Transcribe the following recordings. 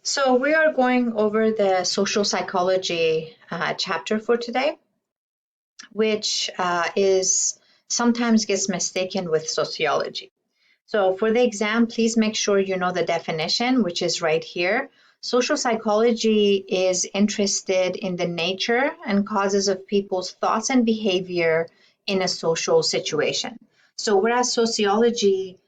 So we are going over the social psychology chapter for today, which is sometimes gets mistaken with sociology. So for the exam, please make sure you know the definition, which is right here. Social psychology is interested in the nature and causes of people's thoughts and behavior in a social situation. So whereas sociology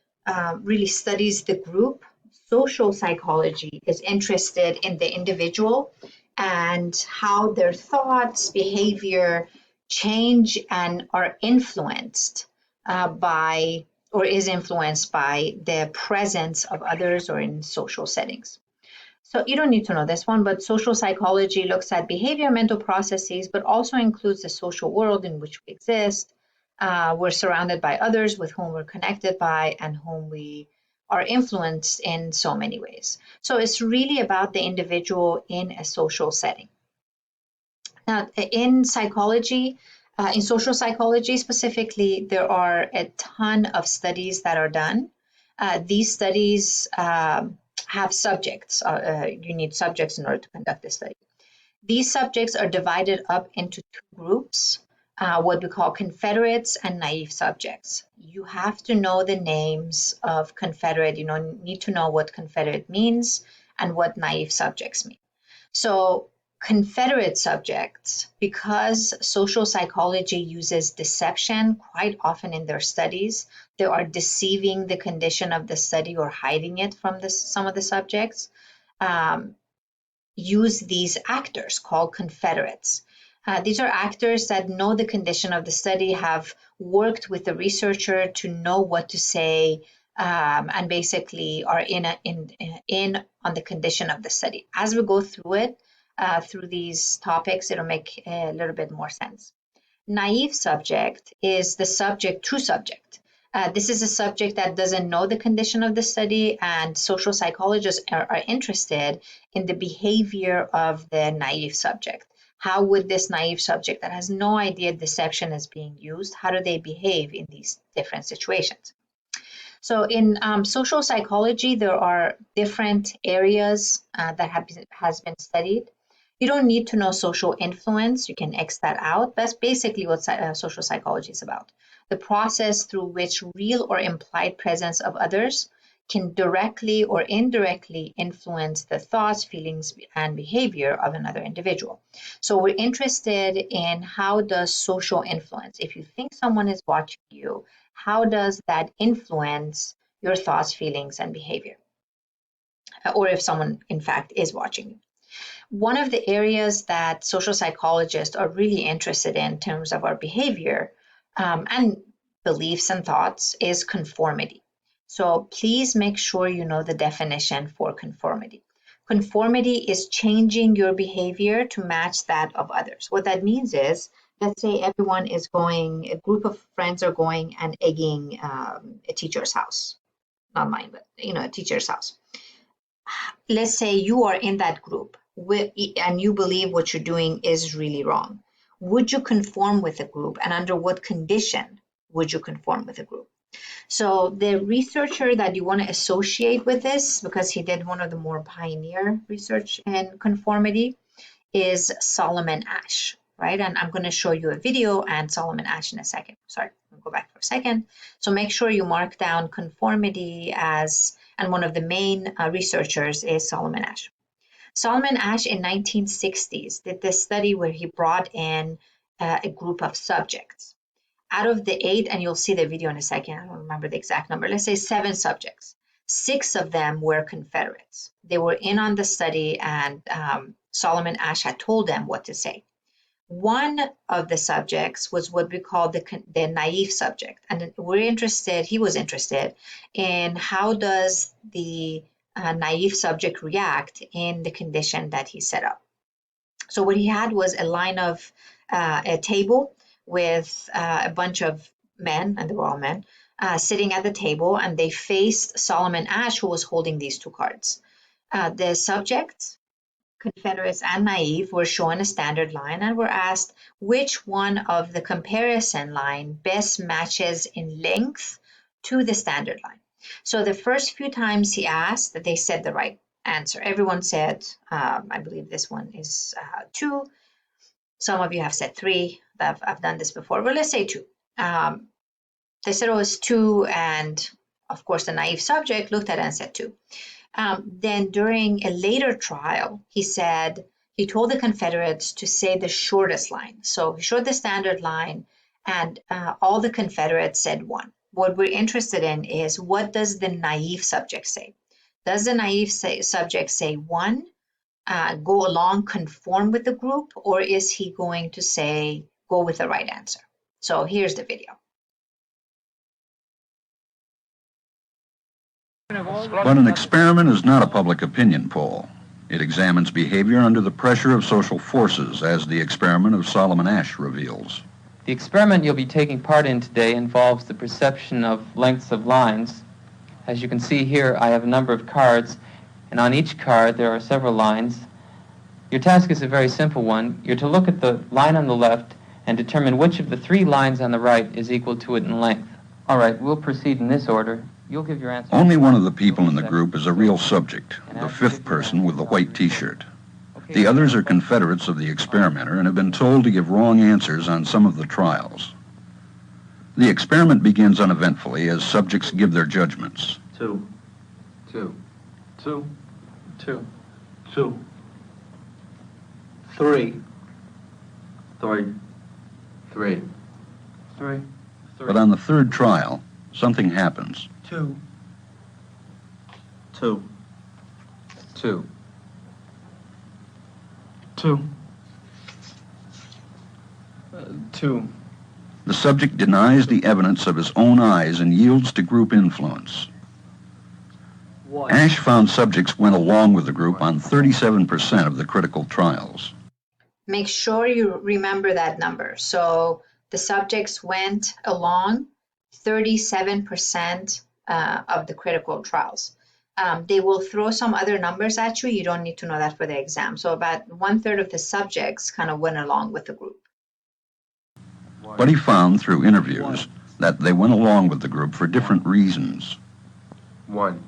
really studies the group, social psychology is interested in the individual and how their thoughts, behavior change and are influenced by or is influenced by the presence of others or in social settings. So you don't need to know this one, but social psychology looks at behavior, mental processes, but also includes the social world in which we exist. We're surrounded by others with whom we're connected by and whom we are influenced in so many ways. So it's really about the individual in a social setting. Now, in social psychology specifically, there are a ton of studies that are done. These studies have subjects. You need subjects in order to conduct the study. These subjects are divided up into two groups, what we call confederates and naive subjects. You have to know the names of confederate, need to know what confederate means and what naive subjects mean. So Confederate subjects, because social psychology uses deception quite often in their studies, they are deceiving the condition of the study or hiding it from some of the subjects, use these actors called Confederates. These are actors that know the condition of the study, have worked with the researcher to know what to say, and basically are in on the condition of the study. As we go through it, through these topics, it'll make a little bit more sense. Naive subject is the subject, true subject. This is a subject that doesn't know the condition of the study, and social psychologists are interested in the behavior of the naive subject. How would this naive subject that has no idea deception is being used, how do they behave in these different situations? So in social psychology, there are different areas that has been studied. You don't need to know social influence. You can X that out. That's basically what social psychology is about. The process through which real or implied presence of others can directly or indirectly influence the thoughts, feelings, and behavior of another individual. So we're interested in how does social influence, if you think someone is watching you, how does that influence your thoughts, feelings, and behavior? Or if someone, in fact, is watching you. One of the areas that social psychologists are really interested in terms of our behavior and beliefs and thoughts is conformity. So please make sure you know the definition for conformity. Conformity is changing your behavior to match that of others. What that means is, let's say everyone is going, a group of friends are going and egging a teacher's house, not mine, but a teacher's house. Let's say you are in that group and you believe what you're doing is really wrong. Would you conform with the group, and under what condition would you conform with the group? So the researcher that you want to associate with this, because he did one of the more pioneer research in conformity, is Solomon Asch, right? And I'm going to show you a video and Solomon Asch in a second. Sorry, I'll go back for a second. So make sure you mark down conformity as, and one of the main researchers is Solomon Asch. Solomon Asch in 1960s did this study where he brought in a group of subjects. Out of the 8, and you'll see the video in a second, I don't remember the exact number, let's say 7 subjects. 6 of them were Confederates. They were in on the study, and Solomon Asch had told them what to say. One of the subjects was what we call the naive subject, and he was interested in how does the naive subject react in the condition that he set up. So what he had was a line of a table with a bunch of men, and they were all men, sitting at the table, and they faced Solomon Asch, who was holding these 2 cards. The subjects, Confederates and naive, were shown a standard line and were asked which one of the comparison line best matches in length to the standard line. So the first few times he asked, they said the right answer. Everyone said, I believe this one is 2. Some of you have said 3. I've done this before, but let's say 2. They said it was 2, and of course the naive subject looked at it and said 2. Then during a later trial, he told the Confederates to say the shortest line. So he showed the standard line, and all the Confederates said 1. What we're interested in is, what does the naive subject say? Does the naive subject say 1, go along, conform with the group, or is he going to say, go with the right answer? So here's the video. But an experiment is not a public opinion poll. It examines behavior under the pressure of social forces, as the experiment of Solomon Asch reveals. The experiment you'll be taking part in today involves the perception of lengths of lines. As you can see here, I have a number of cards, and on each card there are several lines. Your task is a very simple one. You're to look at the line on the left and determine which of the 3 lines on the right is equal to it in length. All right, we'll proceed in this order. You'll give your answer. Only one of the people in the group is a real subject, the 5th person with the white T-shirt. The others are Confederates of the experimenter and have been told to give wrong answers on some of the trials. The experiment begins uneventfully as subjects give their judgments. 2. 2. 2. 2. 2. 3. 3. 3. 3. But on the 3rd trial, something happens. 2. 2. 2. 2. 2. The subject denies the evidence of his own eyes and yields to group influence. 1. Asch found subjects went along with the group on 37% of the critical trials. Make sure you remember that number. So the subjects went along 37% of the critical trials. They will throw some other numbers at you. You don't need to know that for the exam. So about 1/3 of the subjects kind of went along with the group. But he found through interviews that they went along with the group for different reasons. 1.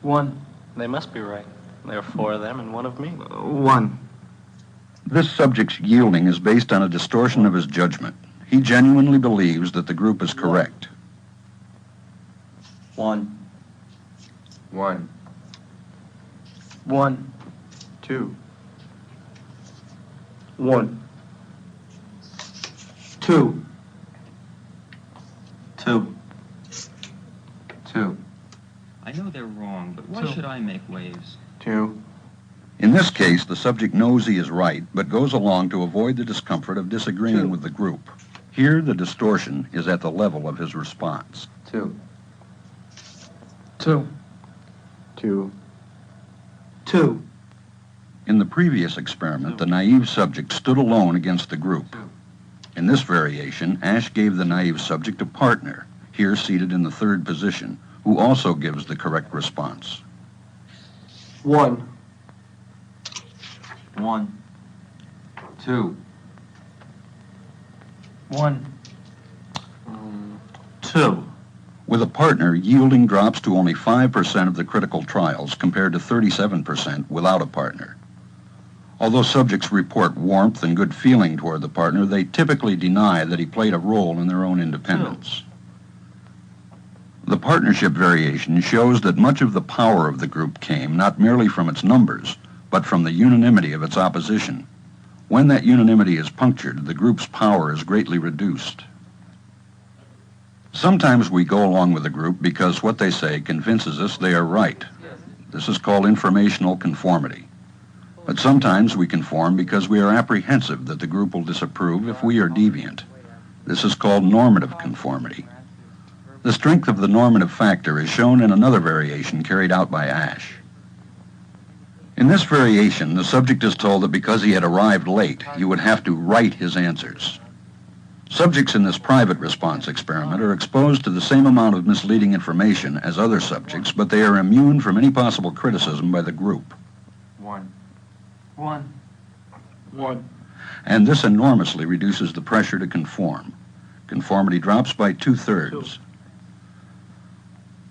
1. They must be right. There are 4 of them and 1 of me. 1. This subject's yielding is based on a distortion of his judgment. He genuinely believes that the group is correct. 1. 1. 1. 2. 1. 2. 2. 2. I know they're wrong, but why should I make waves? 2. In this case, the subject knows he is right, but goes along to avoid the discomfort of disagreeing 2. with the group. Here, the distortion is at the level of his response. 2. 2. 2. 2. In the previous experiment, the naive subject stood alone against the group. In this variation, Asch gave the naive subject a partner, here seated in the 3rd position, who also gives the correct response. 1. 1. 2. 1. 2. With a partner, yielding drops to only 5% of the critical trials compared to 37% without a partner. Although subjects report warmth and good feeling toward the partner, they typically deny that he played a role in their own independence. The partnership variation shows that much of the power of the group came not merely from its numbers, but from the unanimity of its opposition. When that unanimity is punctured, the group's power is greatly reduced. Sometimes we go along with the group because what they say convinces us they are right. This is called informational conformity. But sometimes we conform because we are apprehensive that the group will disapprove if we are deviant. This is called normative conformity. The strength of the normative factor is shown in another variation carried out by Asch. In this variation, the subject is told that because he had arrived late, you would have to write his answers. Subjects in this private response experiment are exposed to the same amount of misleading information as other subjects, but they are immune from any possible criticism by the group. 1. 1. 1. And this enormously reduces the pressure to conform. Conformity drops by 2/3.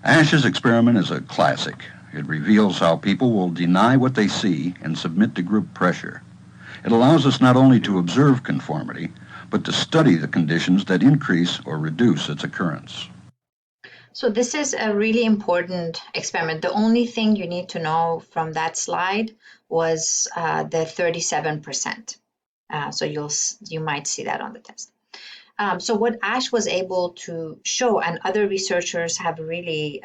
Asch's experiment is a classic. It reveals how people will deny what they see and submit to group pressure. It allows us not only to observe conformity, but to study the conditions that increase or reduce its occurrence. So this is a really important experiment. The only thing you need to know from that slide was the 37%. So you might see that on the test. So what Ash was able to show, and other researchers have really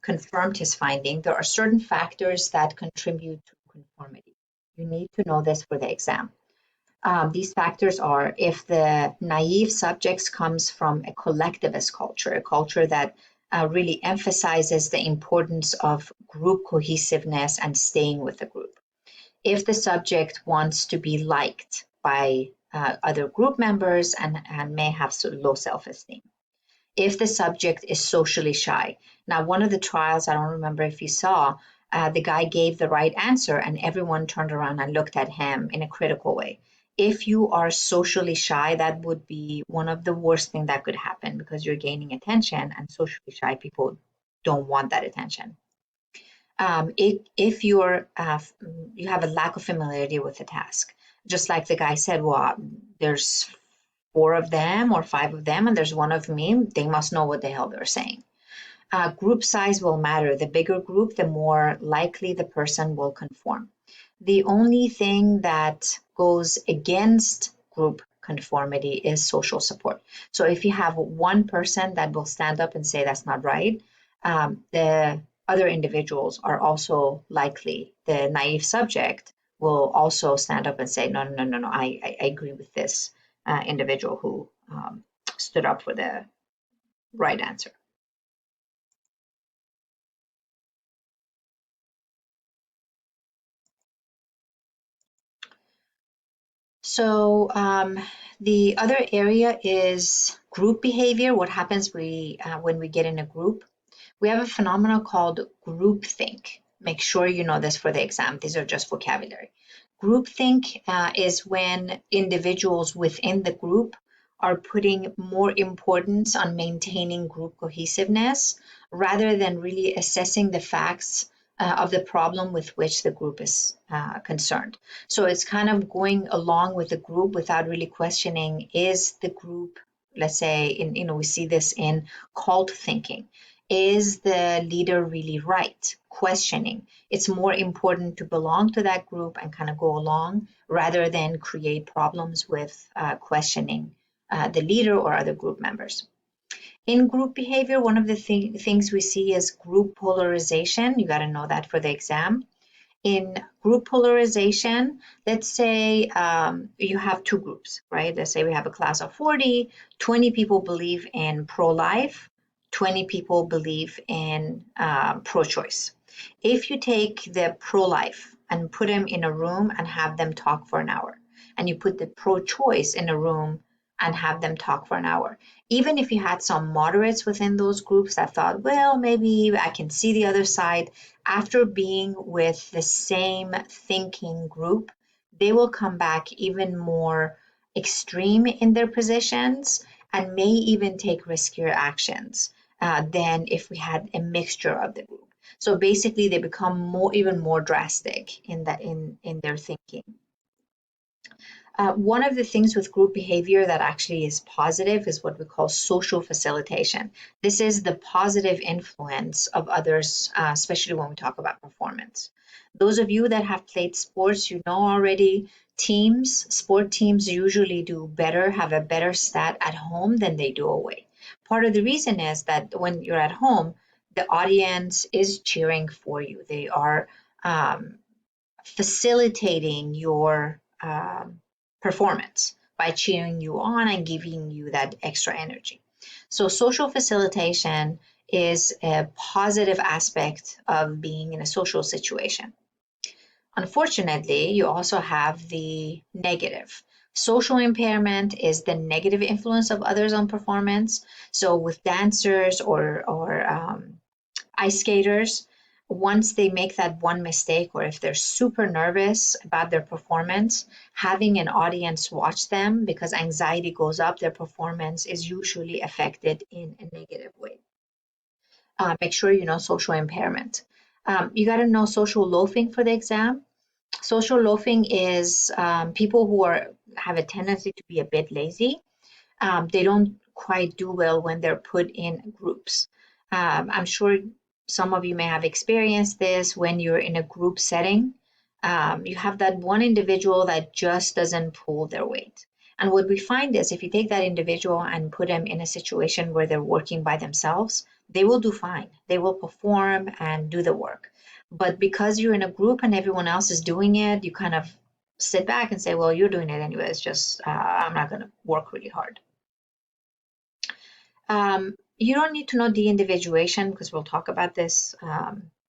confirmed his finding, there are certain factors that contribute to conformity. You need to know this for the exam. These factors are if the naive subjects comes from a collectivist culture, a culture that really emphasizes the importance of group cohesiveness and staying with the group. If the subject wants to be liked by other group members and may have low self-esteem. If the subject is socially shy. Now, one of the trials, I don't remember if you saw, the guy gave the right answer and everyone turned around and looked at him in a critical way. If you are socially shy, that would be one of the worst things that could happen because you're gaining attention, and socially shy people don't want that attention. If you have a lack of familiarity with the task, just like the guy said, well, there's 4 of them or 5 of them and there's 1 of me, they must know what the hell they're saying. Group size will matter. The bigger group, the more likely the person will conform. The only thing that goes against group conformity is social support. So if you have one person that will stand up and say that's not right, the other individuals are also likely, the naive subject will also stand up and say, no, I agree with this individual who stood up for the right answer. So the other area is group behavior. What happens when we get in a group? We have a phenomenon called groupthink. Make sure you know this for the exam. These are just vocabulary. Groupthink is when individuals within the group are putting more importance on maintaining group cohesiveness rather than really assessing the facts of the problem with which the group is concerned. So it's kind of going along with the group without really questioning, is the group, let's say, we see this in cult thinking. Is the leader really right? Questioning. It's more important to belong to that group and kind of go along rather than create problems with questioning the leader or other group members. In group behavior, one of the things we see is group polarization. You got to know that for the exam. In group polarization, let's say you have 2 groups, right? Let's say we have a class of 40, 20 people believe in pro-life, 20 people believe in pro-choice. If you take the pro-life and put them in a room and have them talk for an hour, and you put the pro-choice in a room and have them talk for an hour, even if you had some moderates within those groups that thought, well, maybe I can see the other side, after being with the same thinking group, they will come back even more extreme in their positions and may even take riskier actions than if we had a mixture of the group. So basically, they become even more drastic in their thinking. One of the things with group behavior that actually is positive is what we call social facilitation. This is the positive influence of others, especially when we talk about performance. Those of you that have played sports, you know already, sport teams usually do better, have a better stat at home than they do away. Part of the reason is that when you're at home, the audience is cheering for you. They are facilitating your performance by cheering you on and giving you that extra energy. So social facilitation is a positive aspect of being in a social situation. Unfortunately, you also have the negative. Social impairment is the negative influence of others on performance. So with dancers or ice skaters, once they make that one mistake, or if they're super nervous about their performance, having an audience watch them, because anxiety goes up, their performance is usually affected in a negative way. Make sure you know social impairment. You got to know social loafing for the exam. Social loafing is people who have a tendency to be a bit lazy. They don't quite do well when they're put in groups. I'm sure some of you may have experienced this when you're in a group setting. You have that one individual that just doesn't pull their weight. And what we find is if you take that individual and put them in a situation where they're working by themselves, they will do fine. They will perform and do the work. But because you're in a group and everyone else is doing it, you kind of sit back and say, well, you're doing it anyway. It's just, I'm not going to work really hard. You don't need to know de-individuation because we'll talk about this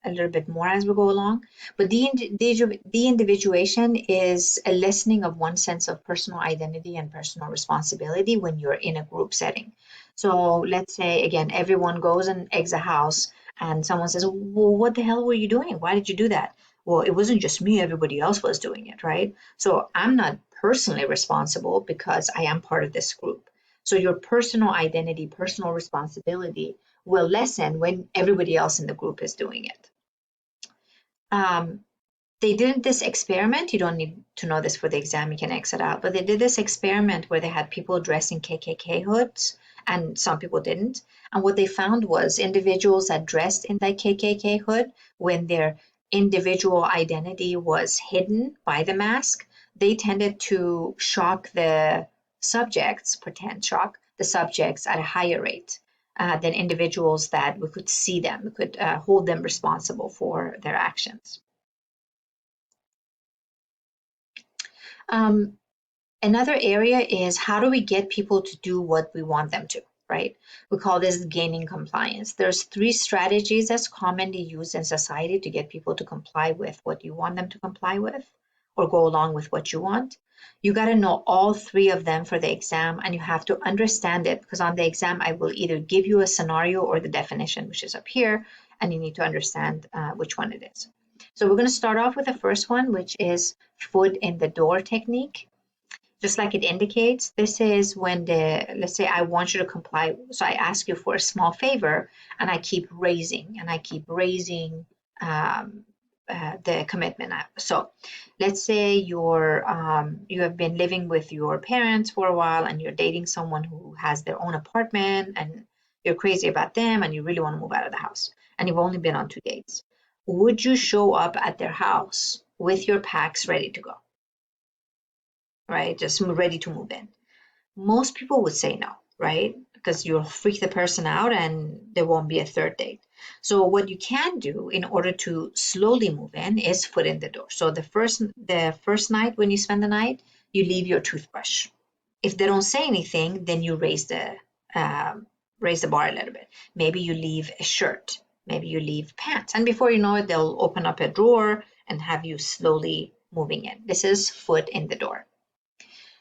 a little bit more as we go along. But de-individuation is a lessening of one sense of personal identity and personal responsibility when you're in a group setting. So let's say, again, everyone goes and eggs a house and someone says, well, what the hell were you doing? Why did you do that? Well, it wasn't just me, everybody else was doing it, right? So I'm not personally responsible because I am part of this group. So your personal identity, personal responsibility will lessen when everybody else in the group is doing it. They did this experiment. You don't need to know this for the exam. You can exit out. But they did this experiment where they had people dressed in KKK hoods and some people didn't. And what they found was individuals that dressed in that KKK hood, when their individual identity was hidden by the mask, they tended to shock the subjects, pretend shock the subjects at a higher rate than individuals that we could see them, we could hold them responsible for their actions. Another area is how do we get people to do what we want them to, right? We call this gaining compliance. There's 3 strategies that's commonly used in society to get people to comply with what you want them to comply with or go along with what you want. You got to know all 3 of them for the exam, and you have to understand it because on the exam, I will either give you a scenario or the definition, which is up here, and you need to understand which one it is. So we're going to start off with the first one, which is foot in the door technique. Just like it indicates, this is when let's say I want you to comply. So I ask you for a small favor and I keep raising the commitment. So let's say you have been living with your parents for a while and you're dating someone who has their own apartment and you're crazy about them and you really want to move out of the house and you've only been on 2 dates. Would you show up at their house with your packs ready to go? Right? Just ready to move in. Most people would say no, right? Because you'll freak the person out and there won't be a 3rd date. So what you can do in order to slowly move in is foot in the door. So the first night when you spend the night, you leave your toothbrush. If they don't say anything, then you raise the bar a little bit. Maybe you leave a shirt. Maybe you leave pants. And before you know it, they'll open up a drawer and have you slowly moving in. This is foot in the door.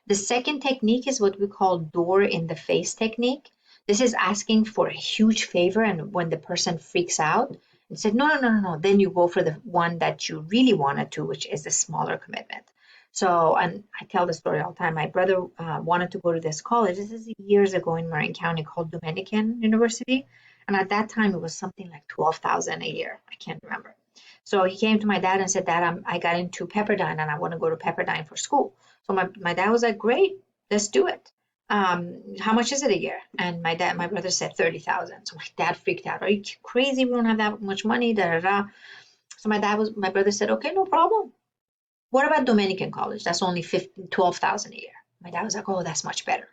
The second technique is what we call door in the face technique. This is asking for a huge favor, and when the person freaks out and said, no, then you go for the one that you really wanted to, which is the smaller commitment. So, and I tell the story all the time. My brother wanted to go to this college. This is years ago in Marin County called Dominican University. And at that time, it was something like $12,000 a year. I can't remember. So he came to my dad and said, Dad, I got into Pepperdine and I want to go to Pepperdine for school. So my dad was like, great, let's do it. How much is it a year? And my brother said 30,000. So my dad freaked out. Are you crazy? We don't have that much money. Da, da, da. So my brother said, okay, no problem. What about Dominican college? That's only 12,000 a year. My dad was like, oh, that's much better.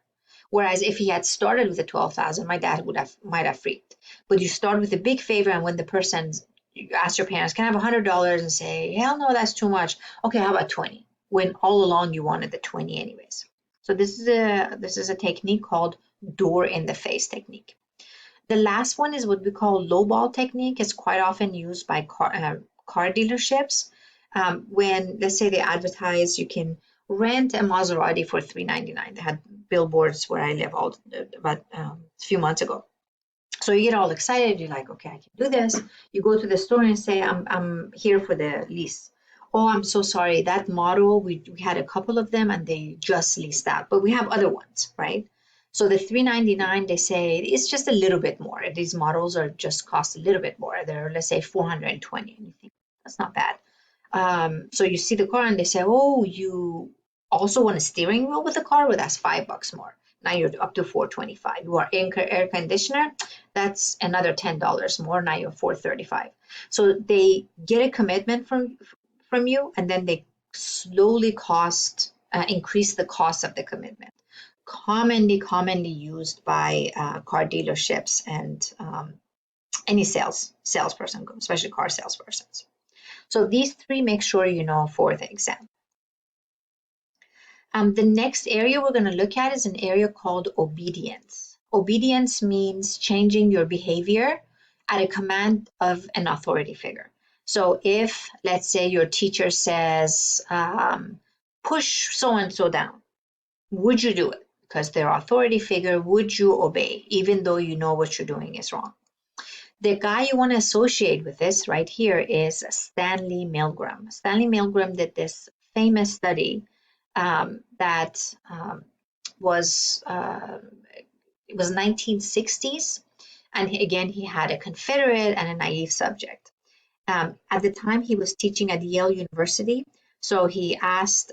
Whereas if he had started with the 12,000, my dad might have freaked. But you start with a big favor, and when the person, you ask your parents, can I have $100 and say, hell no, that's too much. Okay, how about 20? When all along you wanted the 20 anyways. So this is a technique called door in the face technique. The last one is what we call lowball technique. It's quite often used by car dealerships. When, let's say, they advertise you can rent a Maserati for $399. They had billboards where I live about a few months ago. So you get all excited. You're like, okay, I can do this. You go to the store and say, I'm here for the lease. Oh, I'm so sorry. That model, we had a couple of them and they just leased out, but we have other ones, right? So the $399, they say it's just a little bit more. These models are just cost a little bit more. They're, let's say, $420, and you think that's not bad. So you see the car and they say, oh, you also want a steering wheel with the car? Well, that's $5 more. Now you're up to $425. You want air conditioner? That's another $10 more. Now you're $435. So they get a commitment from you, and then they slowly increase the cost of the commitment. Commonly used by car dealerships and any salesperson, especially car salespersons. So these three, make sure you know for the exam. The next area we're going to look at is an area called obedience. Obedience means changing your behavior at a command of an authority figure. So if, let's say, your teacher says, push so-and-so down, would you do it? Because they're authority figure, would you obey, even though you know what you're doing is wrong? The guy you want to associate with this right here is Stanley Milgram. Stanley Milgram did this famous study that was 1960s, and again he had a Confederate and a naive subject. At the time he was teaching at Yale University, so he asked.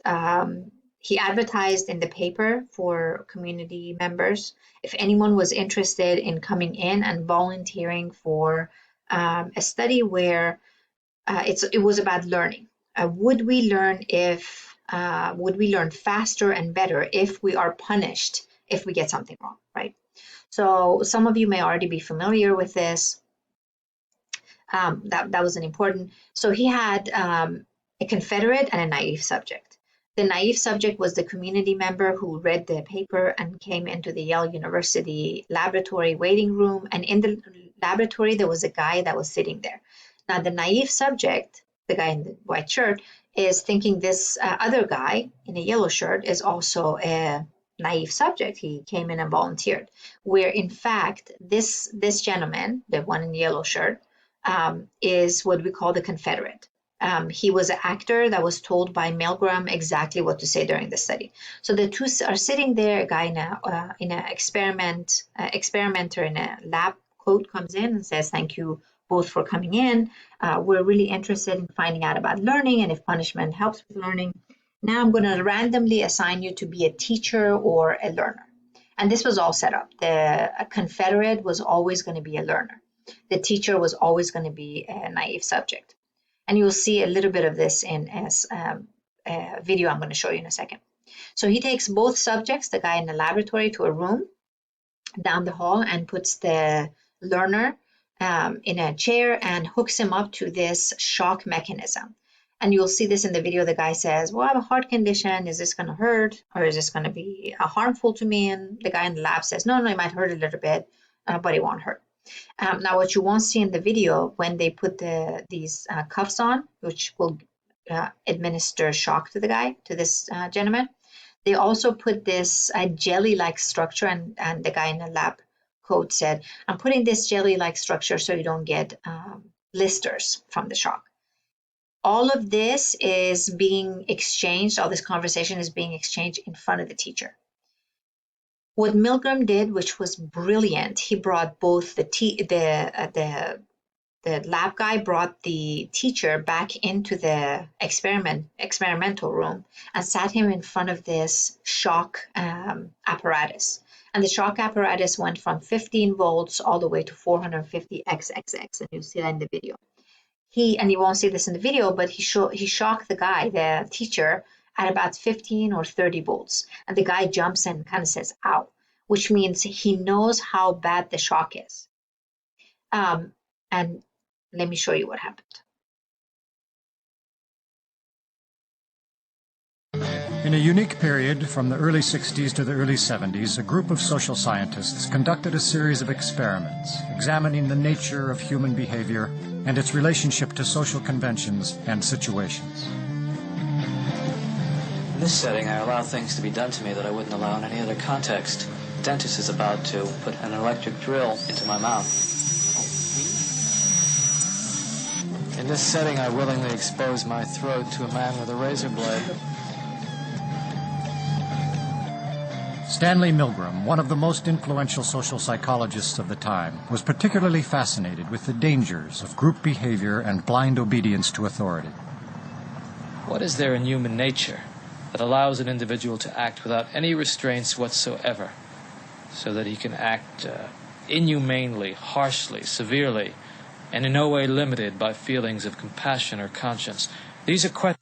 He advertised in the paper for community members if anyone was interested in coming in and volunteering for a study where it was about learning. Would we learn faster and better if we are punished if we get something wrong, right? So some of you may already be familiar with this. That was an important. So he had a Confederate and a naive subject. The naive subject was the community member who read the paper and came into the Yale University laboratory waiting room. And in the laboratory, there was a guy that was sitting there. Now, the naive subject, the guy in the white shirt, is thinking this other guy in a yellow shirt is also a naive subject. He came in and volunteered. Where, in fact, this gentleman, the one in the yellow shirt, is what we call the Confederate. He was an actor that was told by Milgram exactly what to say during the study. So the two are sitting there. A guy in an experimenter in a lab coat comes in and says, "Thank you both for coming in. We're really interested in finding out about learning and if punishment helps with learning. Now I'm going to randomly assign you to be a teacher or a learner." And this was all set up. The Confederate was always going to be a learner. The teacher was always going to be a naive subject. And you'll see a little bit of this in a video I'm going to show you in a second. So he takes both subjects, the guy in the laboratory, to a room down the hall and puts the learner in a chair and hooks him up to this shock mechanism. And you'll see this in the video. The guy says, well, I have a heart condition. Is this going to hurt, or is this going to be harmful to me? And the guy in the lab says, no, it might hurt a little bit, but it won't hurt. Now, what you won't see in the video, when they put these cuffs on, which will administer shock to the guy, to this gentleman, they also put this jelly-like structure, and the guy in the lab coat said, I'm putting this jelly-like structure so you don't get blisters from the shock. All of this is being exchanged, all this conversation is being exchanged in front of the teacher. What Milgram did, which was brilliant, he brought both the lab guy brought the teacher back into the experimental room and sat him in front of this shock apparatus. And the shock apparatus went from 15 volts all the way to 450 XXX, and you'll see that in the video. And you won't see this in the video, but he shocked the guy, the teacher, at about 15 or 30 volts. And the guy jumps and kind of says, ow, which means he knows how bad the shock is. And let me show you what happened. In a unique period from the early 60s to the early 70s, a group of social scientists conducted a series of experiments examining the nature of human behavior and its relationship to social conventions and situations. In this setting, I allow things to be done to me that I wouldn't allow in any other context. The dentist is about to put an electric drill into my mouth. In this setting, I willingly expose my throat to a man with a razor blade. Stanley Milgram, one of the most influential social psychologists of the time, was particularly fascinated with the dangers of group behavior and blind obedience to authority. What is there in human nature that allows an individual to act without any restraints whatsoever, so that he can act inhumanely, harshly, severely, and in no way limited by feelings of compassion or conscience? These are questions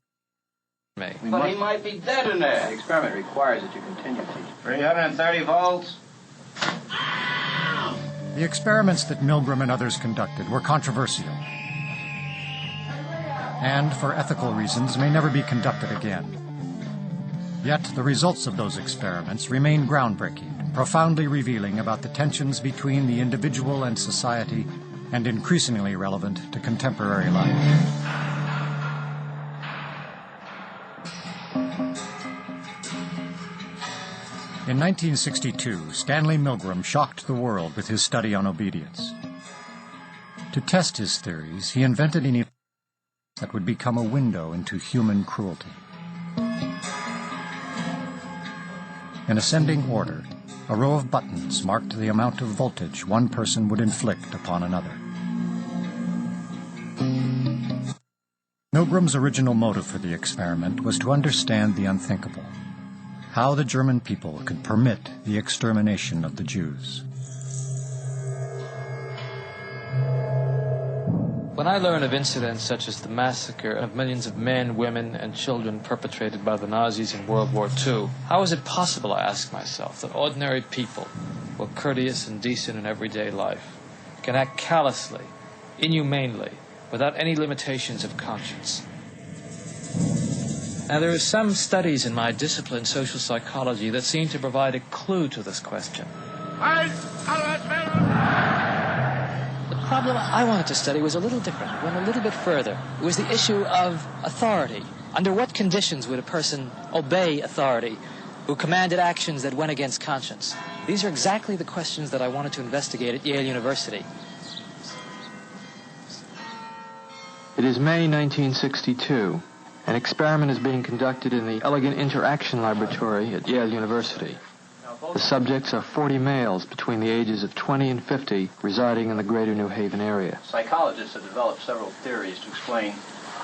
for me. But he might be dead in there. The experiment requires that you continue teaching. 330 volts. The experiments that Milgram and others conducted were controversial, and for ethical reasons may never be conducted again. Yet the results of those experiments remain groundbreaking, profoundly revealing about the tensions between the individual and society, and increasingly relevant to contemporary life. In 1962, Stanley Milgram shocked the world with his study on obedience. To test his theories, he invented an event that would become a window into human cruelty. In ascending order, a row of buttons marked the amount of voltage one person would inflict upon another. Milgram's original motive for the experiment was to understand the unthinkable, how the German people could permit the extermination of the Jews. When I learn of incidents such as the massacre of millions of men, women, and children perpetrated by the Nazis in World War II, how is it possible, I ask myself, that ordinary people, who are courteous and decent in everyday life, can act callously, inhumanely, without any limitations of conscience? Now, there are some studies in my discipline, social psychology, that seem to provide a clue to this question. The problem I wanted to study was a little different. It went a little bit further. It was the issue of authority. Under what conditions would a person obey authority who commanded actions that went against conscience? These are exactly the questions that I wanted to investigate at Yale University. It is May 1962. An experiment is being conducted in the Elegant Interaction Laboratory at Yale University. The subjects are 40 males between the ages of 20 and 50 residing in the greater New Haven area. Psychologists have developed several theories to explain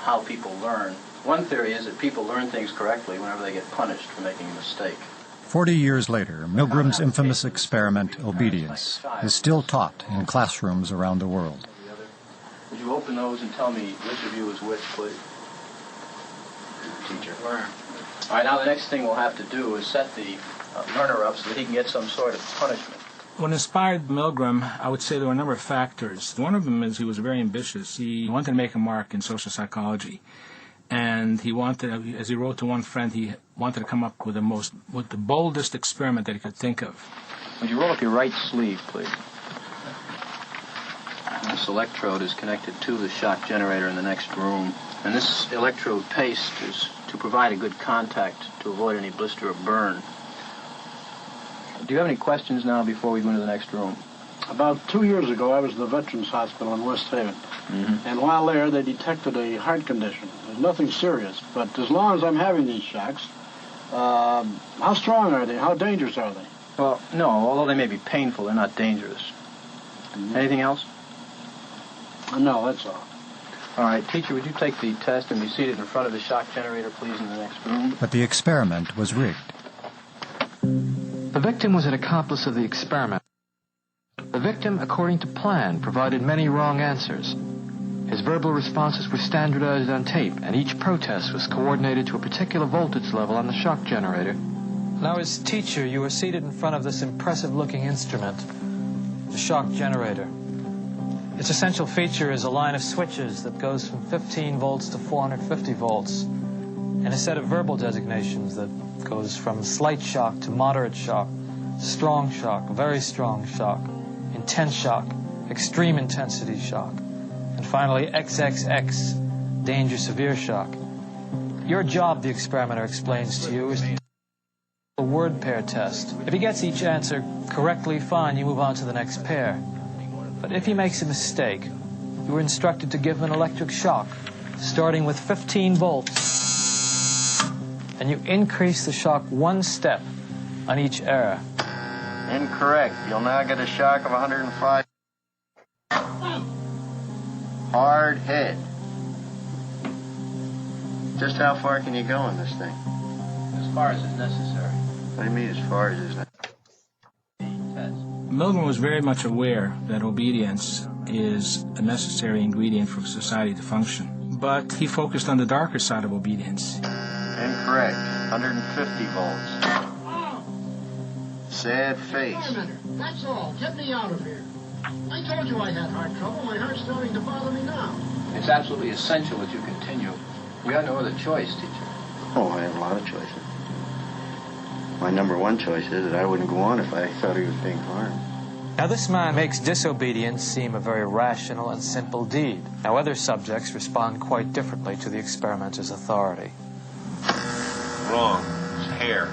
how people learn. One theory is that people learn things correctly whenever they get punished for making a mistake. 40 years later, Milgram's infamous experiment, obedience, is still taught in classrooms around the world. Would you open those and tell me which of you is which, please? Teacher. All right, now the next thing we'll have to do is set the learner up so that he can get some sort of punishment. What inspired Milgram, I would say there were a number of factors. One of them is he was very ambitious. He wanted to make a mark in social psychology. And he wanted, as he wrote to one friend, he wanted to come up with the boldest experiment that he could think of. Would you roll up your right sleeve, please? This electrode is connected to the shock generator in the next room. And this electrode paste is to provide a good contact to avoid any blister or burn. Do you have any questions now before we go into the next room? About 2 years ago, I was at the Veterans Hospital in West Haven. And while there, they detected a heart condition. There's nothing serious, but as long as I'm having these shocks, how strong are they? How dangerous are they? Well, no, although they may be painful, they're not dangerous. Anything else? No, that's all. All right, teacher, would you take the test and be seated in front of the shock generator, please, in the next room? But the experiment was rigged. The victim was an accomplice of the experiment. The victim, according to plan, provided many wrong answers. His verbal responses were standardized on tape, and each protest was coordinated to a particular voltage level on the shock generator. Now, as teacher, you were seated in front of this impressive-looking instrument, the shock generator. Its essential feature is a line of switches that goes from 15 volts to 450 volts, and a set of verbal designations that goes from slight shock to moderate shock, strong shock, very strong shock, intense shock, extreme intensity shock, and finally XXX, danger severe shock. Your job, the experimenter explains to you, is a word pair test. If he gets each answer correctly, fine, you move on to the next pair. But if he makes a mistake, you are instructed to give him an electric shock, starting with 15 volts. And you increase the shock one step on each error. Incorrect. You'll now get a shock of 105. Hard head. Just how far can you go in this thing? As far as is necessary. What do you mean as far as is necessary? Milgram was very much aware that obedience is a necessary ingredient for society to function. But he focused on the darker side of obedience. Incorrect. 150 volts. Sad face. Wait a minute. That's all. Get me out of here. I told you I had heart trouble. My heart's starting to bother me now. It's absolutely essential that you continue. You have no other choice, teacher. Oh, I have a lot of choices. My number one choice is that I wouldn't go on if I thought he was being harmed. Now, this man makes disobedience seem a very rational and simple deed. Now, other subjects respond quite differently to the experimenter's authority. Wrong. It's hair.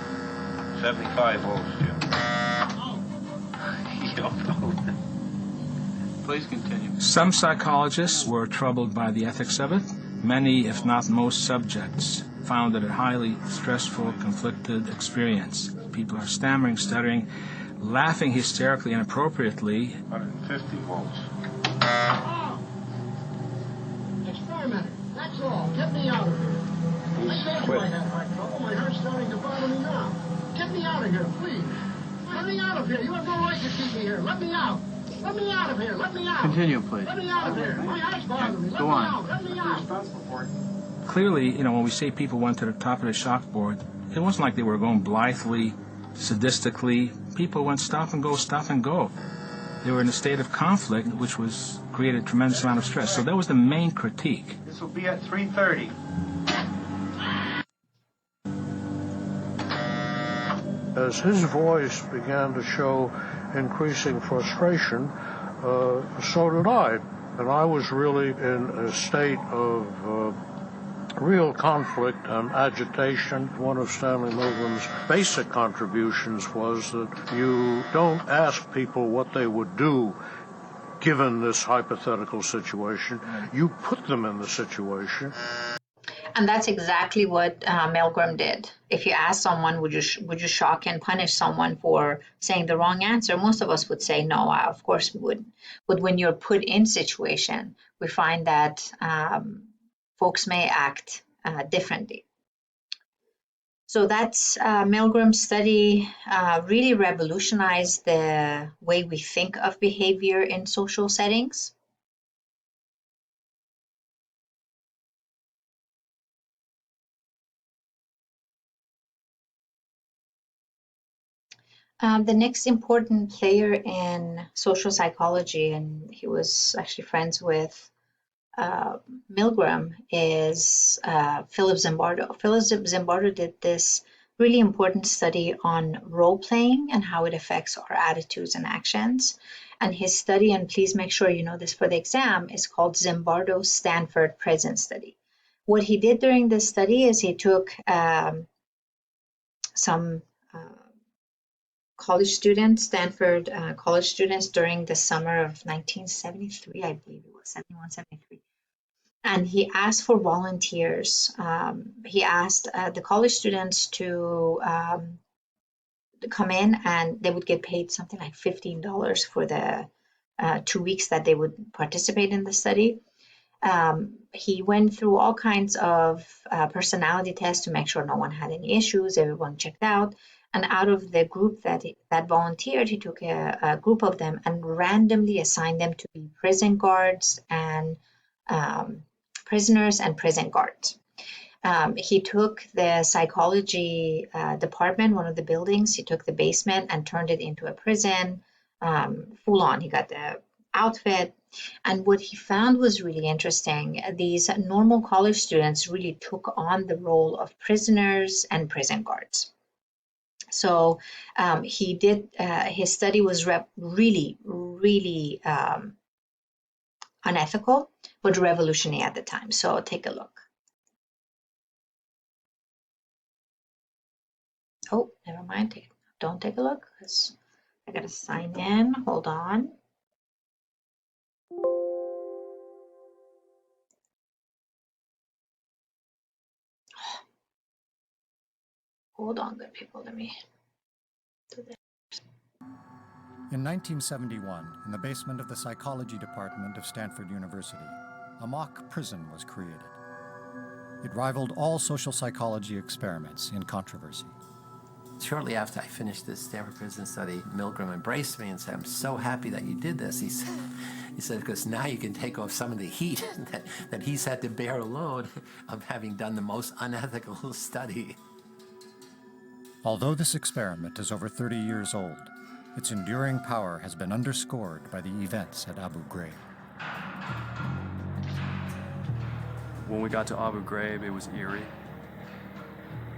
75 volts, Jim. You don't know. Please continue. Some psychologists were troubled by the ethics of it. Many, if not most subjects, found it a highly stressful, conflicted experience. People are stammering, stuttering, laughing hysterically and inappropriately. 150 volts. Experiment. That's all. Get me out of here. I told you I had heart trouble. My heart's starting to bother me now. Get me out of here, please. Let me out of here. You have no right to keep me here. Let me out. Let me out of here. Let me out. Continue, please. Let me out of here. My heart's bothering me. Let Go me on. out. Let me out. Clearly, when we say people went to the top of the shock board, it wasn't like they were going blithely, sadistically. People went stop and go, stop and go. They were in a state of conflict, which was created a tremendous amount of stress. So that was the main critique. This will be at 3:30. As his voice began to show increasing frustration, so did I. And I was really in a state of real conflict and agitation. One of Stanley Milgram's basic contributions was that you don't ask people what they would do given this hypothetical situation. You put them in the situation. And that's exactly what Milgram did. If you ask someone, would you shock and punish someone for saying the wrong answer? Most of us would say no, of course we wouldn't. But when you're put in situation, we find that folks may act differently. So that's Milgram's study really revolutionized the way we think of behavior in social settings. The next important player in social psychology, and he was actually friends with Milgram, is Philip Zimbardo. Philip Zimbardo did this really important study on role-playing and how it affects our attitudes and actions. And his study, and please make sure you know this for the exam, is called Zimbardo-Stanford Prison Study. What he did during this study is he took some college students, Stanford college students during the summer of 1973, I believe it was, 71, 73. And he asked for volunteers. He asked the college students to come in, and they would get paid something like $15 for the 2 weeks that they would participate in the study. He went through all kinds of personality tests to make sure no one had any issues, everyone checked out. And out of the group that volunteered, he took a group of them and randomly assigned them to be prison guards and prisoners and prison guards. He took the psychology department, one of the buildings, he took the basement and turned it into a prison, full on. He got the outfit. And what he found was really interesting. These normal college students really took on the role of prisoners and prison guards. So he did, his study was really, really unethical, but revolutionary at the time. So take a look. Oh, never mind. Don't take a look because I got to sign in. Hold on. Hold on, good people. Let me In 1971, in the basement of the psychology department of Stanford University, a mock prison was created. It rivaled all social psychology experiments in controversy. Shortly after I finished this Stanford Prison study, Milgram embraced me and said, "I'm so happy that you did this." He said, because now you can take off some of the heat that he's had to bear alone of having done the most unethical study. Although this experiment is over 30 years old, its enduring power has been underscored by the events at Abu Ghraib. When we got to Abu Ghraib, it was eerie.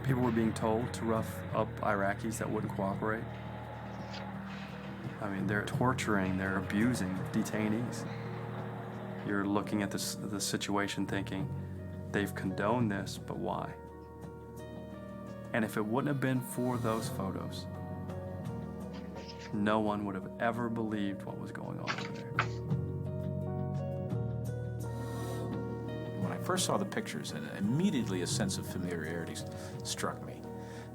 People were being told to rough up Iraqis that wouldn't cooperate. I mean, they're torturing, they're abusing detainees. You're looking at the situation thinking, they've condoned this, but why? And if it wouldn't have been for those photos, no one would have ever believed what was going on over there. When I first saw the pictures, immediately a sense of familiarity struck me,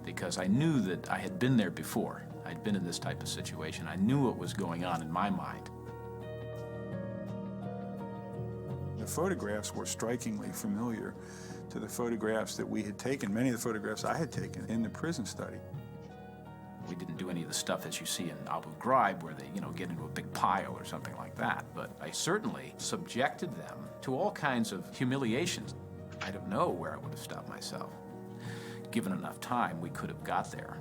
because I knew that I had been there before. I'd been in this type of situation. I knew what was going on in my mind. The photographs were strikingly familiar to the photographs that we had taken, many of the photographs I had taken in the prison study. We didn't do any of the stuff that you see in Abu Ghraib where they, get into a big pile or something like that. But I certainly subjected them to all kinds of humiliations. I don't know where I would have stopped myself. Given enough time, we could have got there.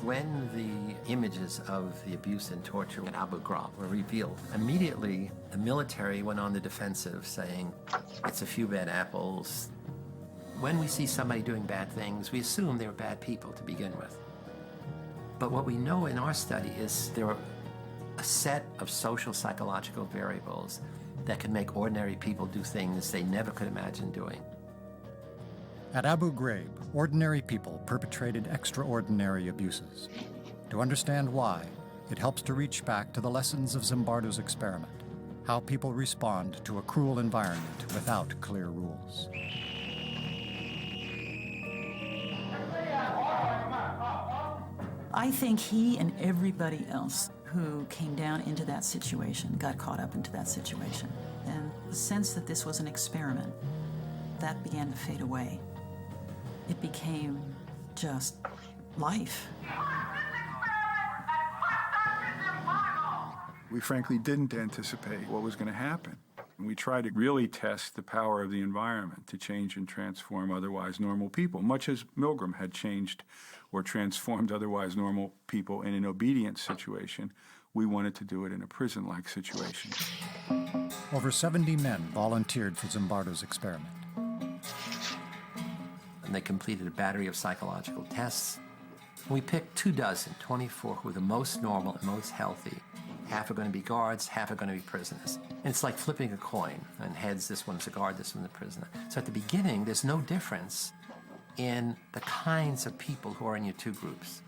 When the images of the abuse and torture in Abu Ghraib were revealed, immediately the military went on the defensive, saying, it's a few bad apples. When we see somebody doing bad things, we assume they're bad people to begin with. But what we know in our study is there are a set of social psychological variables that can make ordinary people do things they never could imagine doing. At Abu Ghraib, ordinary people perpetrated extraordinary abuses. To understand why, it helps to reach back to the lessons of Zimbardo's experiment, how people respond to a cruel environment without clear rules. I think he and everybody else who came down into that situation got caught up into that situation. And the sense that this was an experiment, that began to fade away. It became just life. We frankly didn't anticipate what was going to happen. And we tried to really test the power of the environment to change and transform otherwise normal people, much as Milgram had changed or transformed otherwise normal people in an obedience situation. We wanted to do it in a prison-like situation. Over 70 men volunteered for Zimbardo's experiment. And they completed a battery of psychological tests. We picked 24 who were the most normal and most healthy. Half are going to be guards, half are going to be prisoners. And it's like flipping a coin. And heads, this one's a guard, this one's a prisoner. So at the beginning, there's no difference in the kinds of people who are in your two groups.